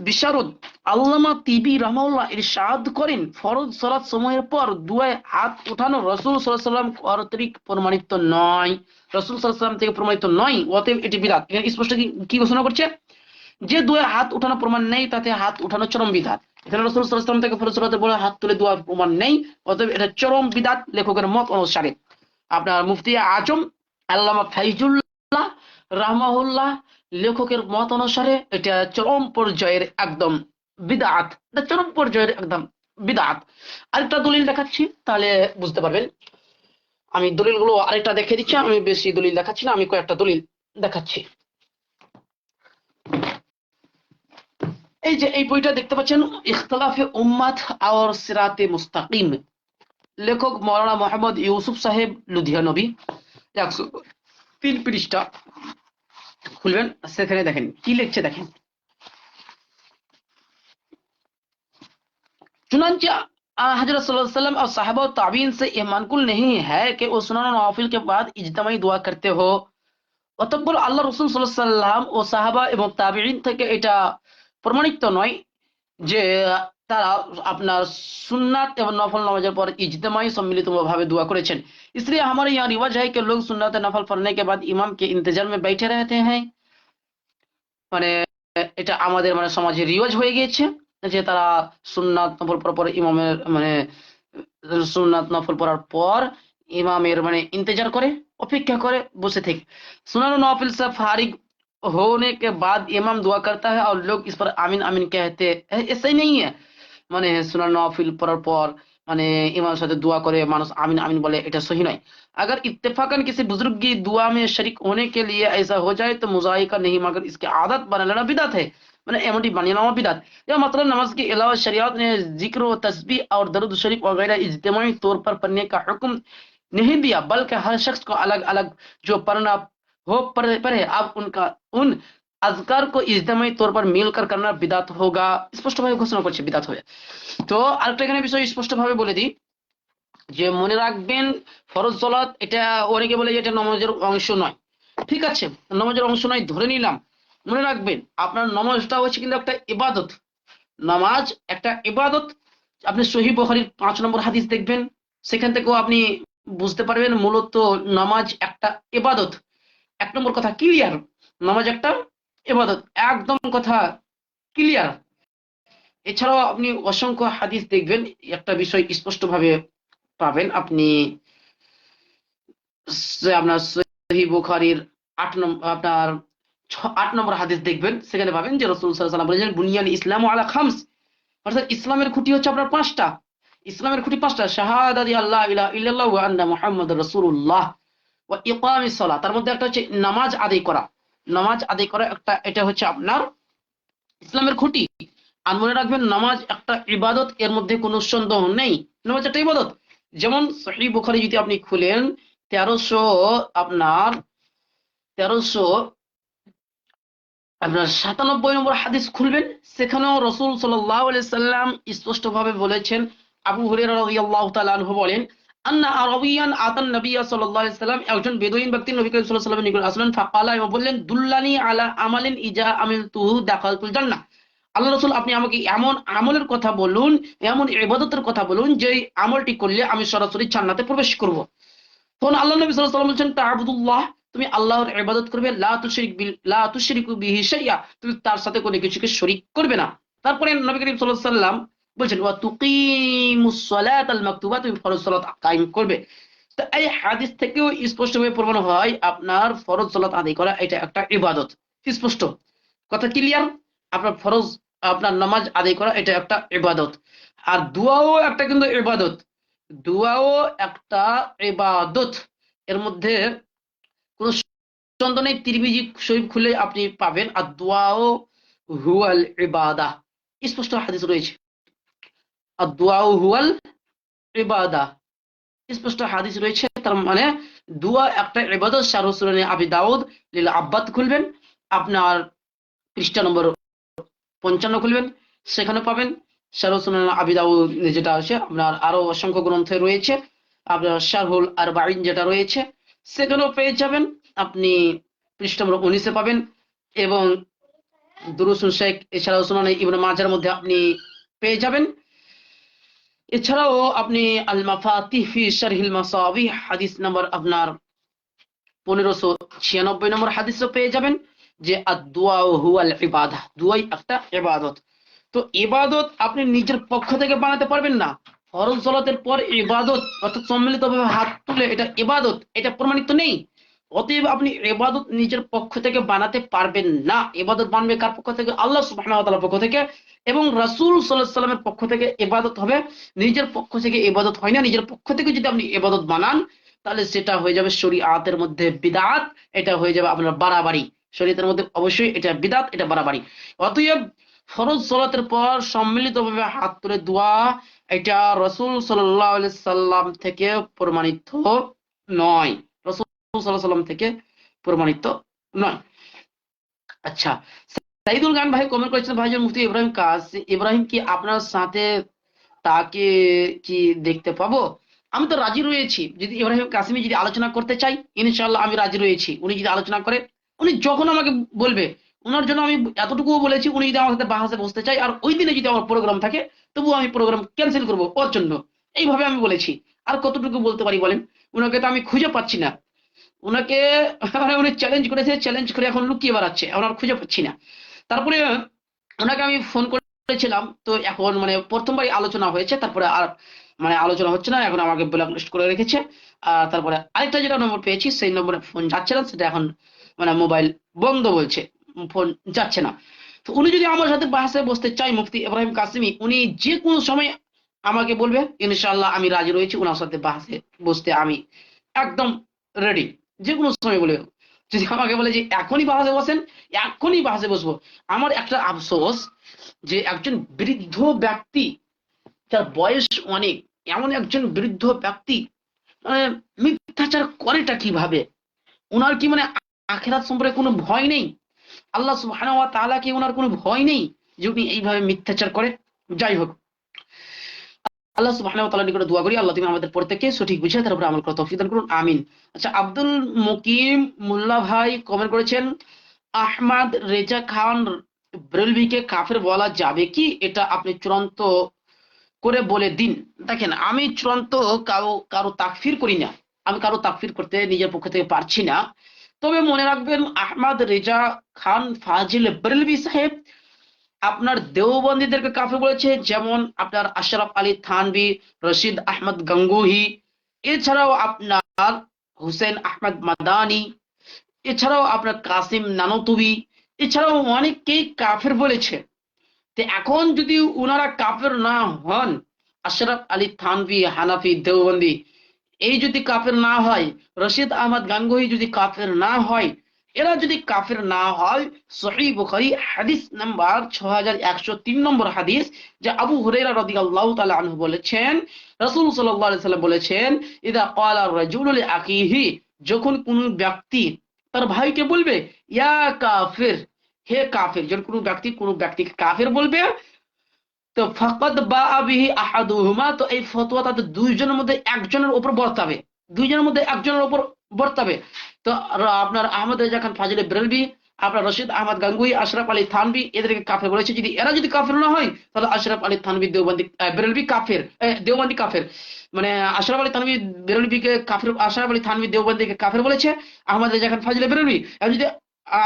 বিশারদ আল্লামা তিবি রাহমাহুল্লাহ ইরশাদ করেন, ফরজ সালাত সময়ের পর দুয়ায় হাত উঠানো রাসূল সাল্লাল্লাহু আলাইহি ওয়াসাল্লাম কর্তৃক প্রমাণিত নয়, রাসূল সাল্লাল্লাহু আলাইহি ওয়াসাল্লাম থেকে প্রমাণিত নয়, অতএব এটি বিদআত। এখানে স্পষ্ট কি ঘোষণা করছে যে দুয়ায় হাত উঠানো প্রমাণ নেই তাতে হাত উঠানো চরম বিদআত। এখানে রাসূল সাল্লাল্লাহু আলাইহি ওয়াসাল্লাম থেকে ফরজ সালাতে বলে হাত তুলে দোয়া প্রমাণ নেই, অতএব এটা চরম বিদআত লেখকের মত অনুসারে। আপনার মুফতি আজম আল্লামা ফাইজুল্লাহ রাহমাহুল্লাহ লেখকের মত অনুসারে এটা চরম পর্যায়ের একদম বিদআত, এটা চরম পর্যায়ের একদম বিদআত। আরেকটা দলিল দেখাচ্ছি তাহলে বুঝতে পারবেন। আমি দলিলগুলো আরেকটা দেখে দিচ্ছি, আমি বেশি দলিল দেখাচ্ছি না, আমি কয়েকটা দলিল দেখাচ্ছি। এই যে এই বইটা দেখতে পাচ্ছেন ইখতিলাফে উম্মাত আর সিরাতে মুস্তাকিম, লেখক মৌলানা মোহাম্মদ ইউসুফ সাহেব লুধিয়ানবী, 103 পৃষ্ঠা খুলবেন, সেখানে দেখেন কি লিখছে দেখেন। चुनांचे हजरत सल्लल्लाहु अलैहि वसल्लम और साहबा और ताबीन से यह मानकुल नहीं है कि वो सुनन और नवाफिल के बाद इज्तिमाई दुआ करते हो। অতঃপর আল্লাহ রাসূল সাল্লাল্লাহু আলাইহি ওয়াসাল্লাম ও সাহাবা এবং তাবিঈন থেকে এটা প্রমাণিত নয় যে তারা আপনার সুন্নাত এবং নফল নামাজের পর इज्तिमाई सम्मिलितভাবে दुआ করেছেন। इसलिए हमारे यहाँ रिवाज है कि लोग सुन्नत नफल पढ़ने के बाद इमाम के इंतजार में बैठे रहते हैं। মানে এটা আমাদের মানে সমাজে রিওয়াজ হয়ে গিয়েছে যে তারা সুন্নাত নফল পড়ার পর ইমামের মানে সুন্নাত নফল পড়ার পর ইমামের মানে इंतजार করে, অপেক্ষা করে বসে থেকে। सुनन नवाफिल से फारिग होने के बाद इमाम दुआ करता है और लोग इस पर आमीन आमीन कहते हैं, ऐसा ही नहीं है। মানে সুনান নওয়াফিল পড়ার পর মানে ইমামের সাথে दुआ করে মানুষ आमीन आमीन बोले, এটা सही नहीं। अगर इत्तेफाकन किसी बुजुर्ग की दुआ में शरीक होने के लिए ऐसा हो जाए तो मुजाहिका नहीं, मगर इसकी आदत बना लेना बिदअत है, মানে এমনটি বানিয়ে নেওয়া बिदअत। या मतलब नमाज के अलावा शरीयत ने जिक्र व तस्बीह और दरूद शरीफ वगैरह इज्तिमाई तौर पर पढ़ने का हुक्म नहीं दिया, बल्कि हर शख्स को अलग अलग जो पढ़ना हो पढ़े। अब उनका उन আজকার को ইজতিমাই तौर पर মিলकर करना বিদআত होगा, স্পষ্টভাবে ঘোষণা করছে বিদআত হবে। তো আরেকটা এখানে বিষয় স্পষ্টভাবে বলে দিই যে মনে রাখবেন ফরজ সালাত এটা অনেকে বলে যে এটা নামাজের অংশ নয়, ঠিক আছে নামাজের অংশ নয় ধরে নিলাম। মনে রাখবেন আপনার নামাজটা হচ্ছে কিন্তু একটা ইবাদত, নামাজ একটা ইবাদত। আপনি সহিহ বুখারীর 5 নম্বর হাদিস দেখবেন, সেখান থেকেও আপনি বুঝতে পারবেন মূলত নামাজ একটা ইবাদত। 1 নম্বর কথা ক্লিয়ার, নামাজ একটা ইবাদত, একদম কথা ক্লিয়ার। এছাড়াও আপনি অসংখ্য হাদিস দেখবেন, একটা বিষয় স্পষ্টভাবে পাবেন আপনি আপনার সহিহ বুখারীর 8 নম্বর হাদিস দেখবেন, সেখানে পাবেন যে রাসূল সাল্লাল্লাহু আলাইহি ওয়াসাল্লাম বলেছেন বুনিয়াল ইসলামু আলা খামস, অর্থাৎ ইসলামের খুঁটি হচ্ছে আপনার 5টা। ইসলামের খুঁটি 5টা, শাহাদাতি আল্লাহ ইলাহা ইল্লাল্লাহ ওয়া আন্না মুহাম্মাদুর রাসূলুল্লাহ ওয়া ইকামিস সালাত। তার মধ্যে একটা হচ্ছে নামাজ আদায় করা, নামাজ আদায় করা একটা, এটা হচ্ছে আপনার ইসলামের খুঁটি। আর মনে রাখবেন নামাজ একটা ইবাদত, এর মধ্যে কোনো সন্দেহ নেই, নামাজ একটা ইবাদত। যেমন সহিহ বুখারী যদি আপনি খুলেন 1397 নম্বর হাদিস খুলবেন, সেখানেও রাসূল সাল্লাল্লাহু আলাইহি সাল্লাম স্পষ্টভাবে বলেছেন। আবু হুরায়রা রাদিয়াল্লাহু তাআলা আনহু বলেন আন্না আরাবিয়ান আতান নবী সাল্লাল্লাহু আলাইহি সাল্লাম, একজন বেদুইন ব্যক্তি নবী করিম সাল্লাল্লাহু আলাইহি সাল্লামের নিকট আসলেন, ফাকালা এবং বললেন দুল্লানি আলা আমালিন ইজা আমিলতুহু দাখালতুল জান্নাহ, আল্লাহ রাসূল আপনি আমাকে এমন আমলের কথা বলুন, এমন ইবাদতের কথা বলুন যে আমলটি করলে আমি সরাসরি জান্নাতে প্রবেশ করব। তখন আল্লাহ নবী সাল্লাল্লাহু আলাইহি ওয়াসাল্লাম বলেছেন তা'বুদুল্লাহ, তুমি আল্লাহর ইবাদত করবে, লা তুশরিকু বিহি শাইআ, তুমি তার সাথে কোনো কিছুকে শরীক করবে না। তারপরে নবী করিম সাল্লাল্লাহু আলাইহি ওয়াসাল্লাম বলছেন ওয়া তুকিমুস সালাতাল মাকতুবা, তুমি ফরজ সালাত কায়েম করবে। তো এই হাদিস থেকেও স্পষ্টভাবে প্রমাণ হয় আপনার ফরজ সালাত আদায় করা এটা একটা ইবাদত, স্পষ্ট কথা ক্লিয়ার। আপনার ফরজ আপনার নামাজ আদায় করা এটা একটা ইবাদত, আর দুআও একটা কিন্তু ইবাদত, দুআও একটা ইবাদত, এর মধ্যে কোনো চন্দনে তিরমিজি শরীফ খুলে আপনি পাবেন আর দোয়াও হুয়াল ইবাদা, স্পষ্ট হাদিস রয়েছে। আর দোয়াও হুয়াল ইবাদা, স্পষ্ট হাদিস রয়েছে। তার মানে দোয়া একটা ইবাদত। শারহ সুনানে আবি দাউদ লিল আব্বাদ খুলবেন, আপনার পৃষ্ঠা নম্বর 55 খুলবেন, সেখানে পাবেন। শারহ সুনান আবি দাউদ যেটা আছে, আপনার আরো অসংখ্য গ্রন্থে রয়েছে, আপনার শারহুল আরবাঈন যেটা রয়েছে সেখানেও পেয়ে যাবেন। আপনি পৃষ্ঠা নম্বর 19 পাবেন। এবং দুরুসুল শেখ এছাড়াও সুনানে ইবনে মাজার মধ্যে আপনি পেয়ে যাবেন। এছাড়াও আপনি আল মাফাতিহ ফি শারহিল মাসাবিহ হাদিস নাম্বার আপনার 1596 নম্বর হাদিসও পেয়ে যাবেন যে আদ-দুআ হুয়াল ইবাদা, দুআই একটা ইবাদত। তো ইবাদত আপনি নিজের পক্ষ থেকে বানাতে পারবেন না। ফরজ সালাতের পর ইবাদত অর্থাৎ সম্মিলিতভাবে হাত তুলে এটা ইবাদত, এটা প্রমাণিত নেই। অতএব আপনি ইবাদত নিজের পক্ষ থেকে বানাতে পারবেন না। ইবাদত বানবে কার পক্ষ থেকে? আল্লাহ সুবহানাহু ওয়া তাআলার পক্ষ থেকে এবং রাসূল সাল্লাল্লাহু আলাইহি সাল্লামের পক্ষ থেকে ইবাদত হবে। নিজের পক্ষ থেকে ইবাদত হয় না। নিজের পক্ষ থেকে যদি আপনি ইবাদত বানান তাহলে সেটা হয়ে যাবে শরীআতের মধ্যে বিদআত, এটা হয়ে যাবে আপনার বাড়াবাড়ি। শরীয়তের মধ্যে অবশ্যই এটা বিদআত, এটা বাড়াবাড়ি। অতএব ফরজ সালাতের পর সম্মিলিতভাবে হাত তুলে দোয়া, এটা রাসূল সাল্লাল্লাহু আলাইহি সাল্লাম থেকে প্রমাণিত নয়। রাসূল সাল্লাল্লাহু আলাইহি সাল্লাম থেকে প্রমাণিত নয়। আচ্ছা, সাইদুল গান ভাই কমেন্ট করেছেন, ভাইজান মুফতি ইব্রাহিম কি আপনার সাথে, তাকে কি দেখতে পাবো? আমি তো রাজি রয়েছি। যদি ইব্রাহিম কাসিমি যদি আলোচনা করতে চাই, ইনশাআল্লাহ আমি রাজি রয়েছি। উনি যদি আলোচনা করে, উনি যখন আমাকে বলবে, ওনার জন্য আমি এতটুকুও বলেছি, উনি যদি আমার সাথে বাহাসে বসতে চাই আর ওই দিনে যদি আমার প্রোগ্রাম থাকে, তবুও আমি প্রোগ্রাম ক্যান্সেল করবো ওর জন্য। এইভাবে আমি বলেছি। আর কতটুকু বলতে পারি বলেন? উনাকে তো আমি খুঁজে পাচ্ছি না। উনাকে মানে উনি চ্যালেঞ্জ করেছে, চ্যালেঞ্জ করে এখন লুকিয়ে বেড়াচ্ছে, এখন আর খুঁজে পাচ্ছি না। তারপরে ওনাকে আমি ফোন করেছিলাম, তো এখন মানে প্রথমবারই আলোচনা হয়েছে, তারপরে আর মানে আলোচনা হচ্ছে না, এখন আমাকে ব্ল্যাকলিস্ট করে রেখেছে। আর তারপরে আরেকটা যেটা নম্বর পেয়েছি সেই নম্বরে ফোন যাচ্ছে না, সেটা এখন মানে মোবাইল বন্ধ বলছে, ফোন যাচ্ছে না। তো উনি যদি আমার সাথে বাসে বসতে চাই, মুফতি ইব্রাহিম কাসিমি, উনি যে কোনো সময় আমাকে বলবে, ইনশাআল্লাহ আমি রাজি রয়েছি ওনার সাথে বাসে বসতে, আমি একদম রেডি। যে কোনো সময় বলবে। যদি আমাকে বলে যে এখনই বাসে বসেন, এখনই বাসে বসবো। আমার একটা আফসোস যে একজন বৃদ্ধ ব্যক্তি, যার বয়স অনেক, এমন একজন বৃদ্ধ ব্যক্তি মানে মিথ্যাচার করেটা কিভাবে? ওনার কি মানে আখিরাত সম্পর্কে কোনো ভয় নেই? আল্লাহ সুবহানাহু ওয়া তাআলা কি ওনার কোনো ভয় নেই যে উনি এইভাবে মিথ্যাচার করে? যাই হোক, আল্লাহ সুবহানাহু ওয়া তাআলার নিকটে দোয়া করি, আল্লাহ তুমি আমাদের প্রত্যেককে সঠিক বুঝে তারপরে আমল করার তৌফিক দান করুন, আমিন। আচ্ছা, আব্দুল মুকিম মোল্লা ভাই কমেন্ট করেছেন, আহমদ রেজা খান বেরেলভিকে কাফের বলা যাবে কি? এটা আপনি চূড়ান্ত করে বলে দিন। দেখেন, আমি চূড়ান্ত কারো তাকফির করি না, আমি কারো তাকফির করতে নিজের পক্ষ থেকে পারছি না। তবে মনে রাখবেন, আহমদ রেজা খান ফাজিল বেরেলভি সাহেব আপনার দেওবন্দীদেরকে কাফের বলেছে, যেমন আপনার আশরাফ আলী থানভী, রশিদ আহমদ গঙ্গোহী, এছাড়াও আপনার হুসেন আহমদ মাদানি, এছাড়াও আপনার কাসিম নানতুবি, এছাড়াও অনেককেই কাফের বলেছে। তো এখন যদি উনারা কাফের না হন, আশরাফ আলী থানভী হানাফি দেওবন্দি এই যদি কাফের না হয়, রশিদ আহমদ গাঙ্গুহি যদি কাফের না হয়, এরা যদি কাফের না হয়, সহিহ বুখারী হাদিস নাম্বার 6103 নম্বর হাদিস, যে আবু হুরায়রা রাদিয়াল্লাহু তাআলা আনহু বলেছেন, রাসূল সাল্লাল্লাহু আলাইহি সাল্লাম বলেছেন, ইদা ক্বালা আর-রাজুলু লিআখিহি, যখন কোন ব্যক্তি তার ভাইকে বলবে ইয়া কাফির, হে কাফির, যখন কোন ব্যক্তিকে কাফির বলবে, তো ফাকাদ বাআ বিহি আহাদুহুমা, তো এই ফতোয়া তাদের দুইজনের মধ্যে একজনের উপর বর্তাবে, দুইজনের মধ্যে একজনের উপর বর্তাবে। তো আপনার আহমদ রেজা খান ফাজিল বেরেলভি, আপনার রশিদ আহমদ গাঙ্গুহি, আশরাফ আলী থানভী এদেরকে কাফের বলেছে। যদি এরা যদি কাফের না হয়, তাহলে আশরাফ আলী থানভী দেওবন্দি বেরেলভি কাফের, দেওবন্দি কাফের, মানে আশরাফ আলী থানভী বেরেলভিকে কাফের, আশরাফ আলী থানভী দেওবন্দিকে কাফের বলেছে, আহমদ রেজা খান ফাজিল বেরেলভি। আর যদি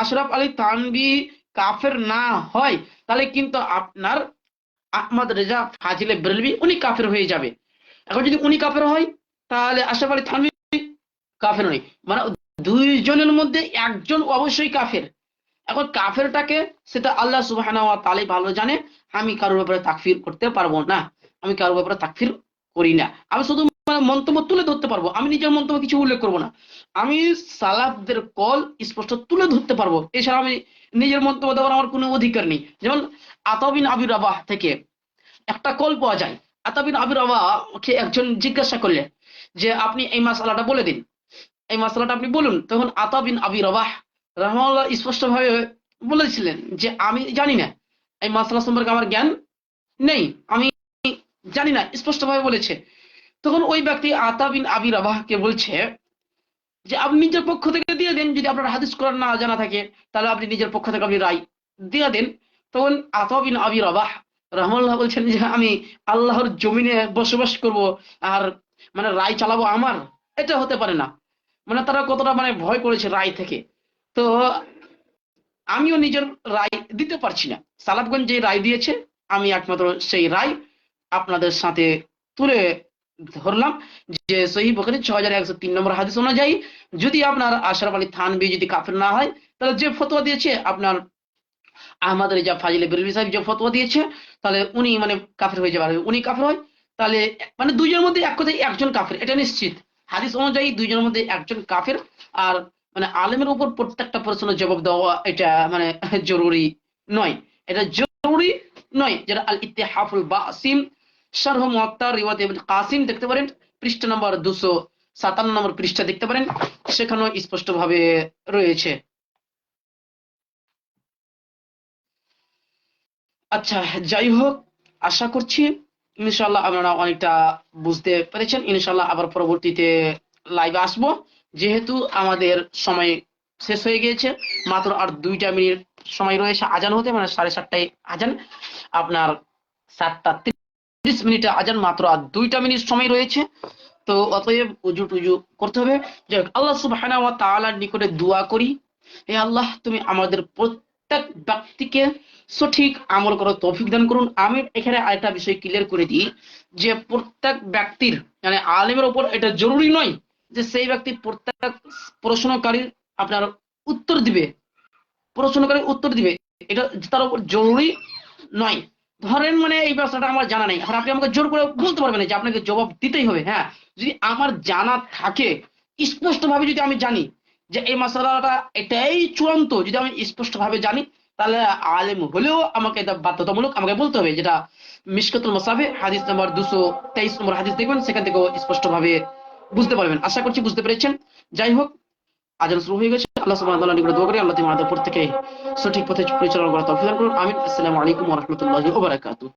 আশরাফ আলী থানভী কাফের না হয়, তাহলে কিন্তু আপনার আহমদ রেজা ফাজিলে বেরেলভি উনি কাফের হয়ে যাবে। এখন যদি উনি কাফের হয়, তাহলে আশরাফ আলী থানভী কাফের নয়, মানে দুইজনের মধ্যে একজন অবশ্যই কাফের। এখন কাফেরটাকে সেটা আল্লাহ সুবহানাহু ওয়া তাআলা ভালো জানে। আমি কারোর ব্যাপারে তাকফির করতে পারবো না, আমি কারোর ব্যাপারে তাকফির করি না। আমি শুধু মন্তব্য তুলে ধরতে পারবো, আমি নিজের মন্তব্য কিছু উল্লেখ করবো না, আমি সালাফদের কল স্পষ্ট তুলে ধরতে পারবো, এছাড়া আমি নিজের মন্তব্য দেওয়ার আমার কোনো অধিকার নেই। যেমন আতা বিন আবি রাবাহ থেকে একটা কল পাওয়া যায়। আতা বিন আবি রাবাহকে একজন জিজ্ঞাসা করলেন যে আপনি এই মাসালাটা বলে দিন, এই মাসালাটা আপনি বলুন। তখন আতা বিন আবি রাবাহ রাহমাহুল্লাহ স্পষ্টভাবে বলেছিলেন যে আমি জানি না, এই মাসালা সম্পর্কে আমার জ্ঞান নেই, আমি জানি না, স্পষ্টভাবে বলেছে। তখন ওই ব্যক্তি আতা বিন আবি রাবাহকে বলছে যে আপনি নিজের পক্ষ থেকে দিয়ে দেন, যদি আপনার হাদিস কোরআন না জানা থাকে তাহলে আপনি নিজের পক্ষ থেকে আপনি রায় দিয়ে দেন। তখন আতা বিন আবি রাবাহ রাহমাহুল্লাহ বলছেন যে আমি আল্লাহর জমিনে বসবাস করব আর মানে রায় চালাবো আমার, এটা হতে পারে না। মানে তারা কতটা মানে ভয় করেছে রায় থেকে। তো আমিও নিজের রায় দিতে পারছি না, সালাফগঞ্জ যে রায় দিয়েছে আমি একমাত্র সেই রায় আপনাদের সাথে তুলে ধরলাম যে সহিহ বুখারী 6103 নম্বর হাদিস অনুযায়ী যদি আপনার আশরাফ আলী থানভী যদি কাফের না হয়, তাহলে যে ফতোয়া দিয়েছে আপনার আহমদ রেজা ফাজিলে বেরলভী সাহেব যে ফতোয়া দিয়েছে, তাহলে উনি মানে কাফের হয়ে যাবে, উনি কাফের হয় তাহলে মানে দুইজনের মধ্যে এক কথায় একজন কাফের, এটা নিশ্চিত। হাদিস অনুযায়ী দুইজনের মধ্যে একজন কাফের। আর মানে আলেমের উপর প্রত্যেকটা প্রশ্নের জবাব দেওয়া এটা মানে জরুরি নয়, এটা জরুরি নয়। যেটা আল ইত্তেহাফুল বাসিম শারহ মুআত্তা রিওয়ায়াত ইবনে কাসিম দেখতে পারেন, পৃষ্ঠা নম্বর 257 নম্বর পৃষ্ঠা দেখতে পারেন, সেখানেও স্পষ্ট ভাবে রয়েছে। আচ্ছা, যাই হোক, আশা করছি ইনশাআল্লাহ আপনারা অনেকটা বুঝতে পেরেছেন। ইনশাআল্লাহ আবার পরবর্তীতে লাইভে আসবো, যেহেতু আমাদের সময় শেষ হয়ে গিয়েছে, মাত্র আর 2টা মিনিট সময় রয়েছে আজান হতে, মানে 7:30টায় আজান, আপনার 7:30 আজান, মাত্র আর 2টা মিনিট সময় রয়েছে। তো অতএব উজু টুজু করতে হবে। যাই হোক, আল্লাহ সুবহানাহু ওয়া তাআলার নিকটে দোয়া করি, হে আল্লাহ তুমি আমাদের প্রত্যেক ব্যক্তিকে সঠিক আমল করার তৌফিক দান করুন। আমি এখানে আরেকটা বিষয় ক্লিয়ার করে দিই যে প্রত্যেক ব্যক্তির মানে আলেমের উপর এটা জরুরি নয় যে সেই ব্যক্তি প্রত্যেক প্রশ্নকারীর আপনার উত্তর দিবে, প্রশ্নকারীর উত্তর দিবে, এটা তার উপর জরুরি নয়। ধরেন মানে এই ব্যবসাটা আমার জানা নেই, আর আপনি আমাকে জোর করে বলতে পারবেন না যে আপনাকে জবাব দিতেই হবে। হ্যাঁ, যদি আমার জানা থাকে স্পষ্ট ভাবে, যদি আমি জানি যে এই মশলাটা এটাই চূড়ান্ত, যদি আমি স্পষ্ট ভাবে জানি, তাহলে আলেম হলেও আমাকে এটা বাধ্যতামূলক আমাকে বলতে হবে। যেটা মিশকাতুল মাসাবিহ হাদিস নম্বর 223 নম্বর হাদিস দেখবেন, সেখান থেকেও স্পষ্ট ভাবে বুঝতে পারবেন। আশা করছি বুঝতে পেরেছেন। যাই হোক, আজান শুরু হয়ে গেছে। আল্লাহ সুবহানাহু ওয়া তাআলার নিকট দোয়া করি আল্লাহ আমাদের প্রত্যেককে সঠিক পথে পরিচালনা করার তৌফিক দান করুন। আমিন। আসসালামু আলাইকুম ওয়া রাহমাতুল্লাহি ওয়া বারাকাতুহু।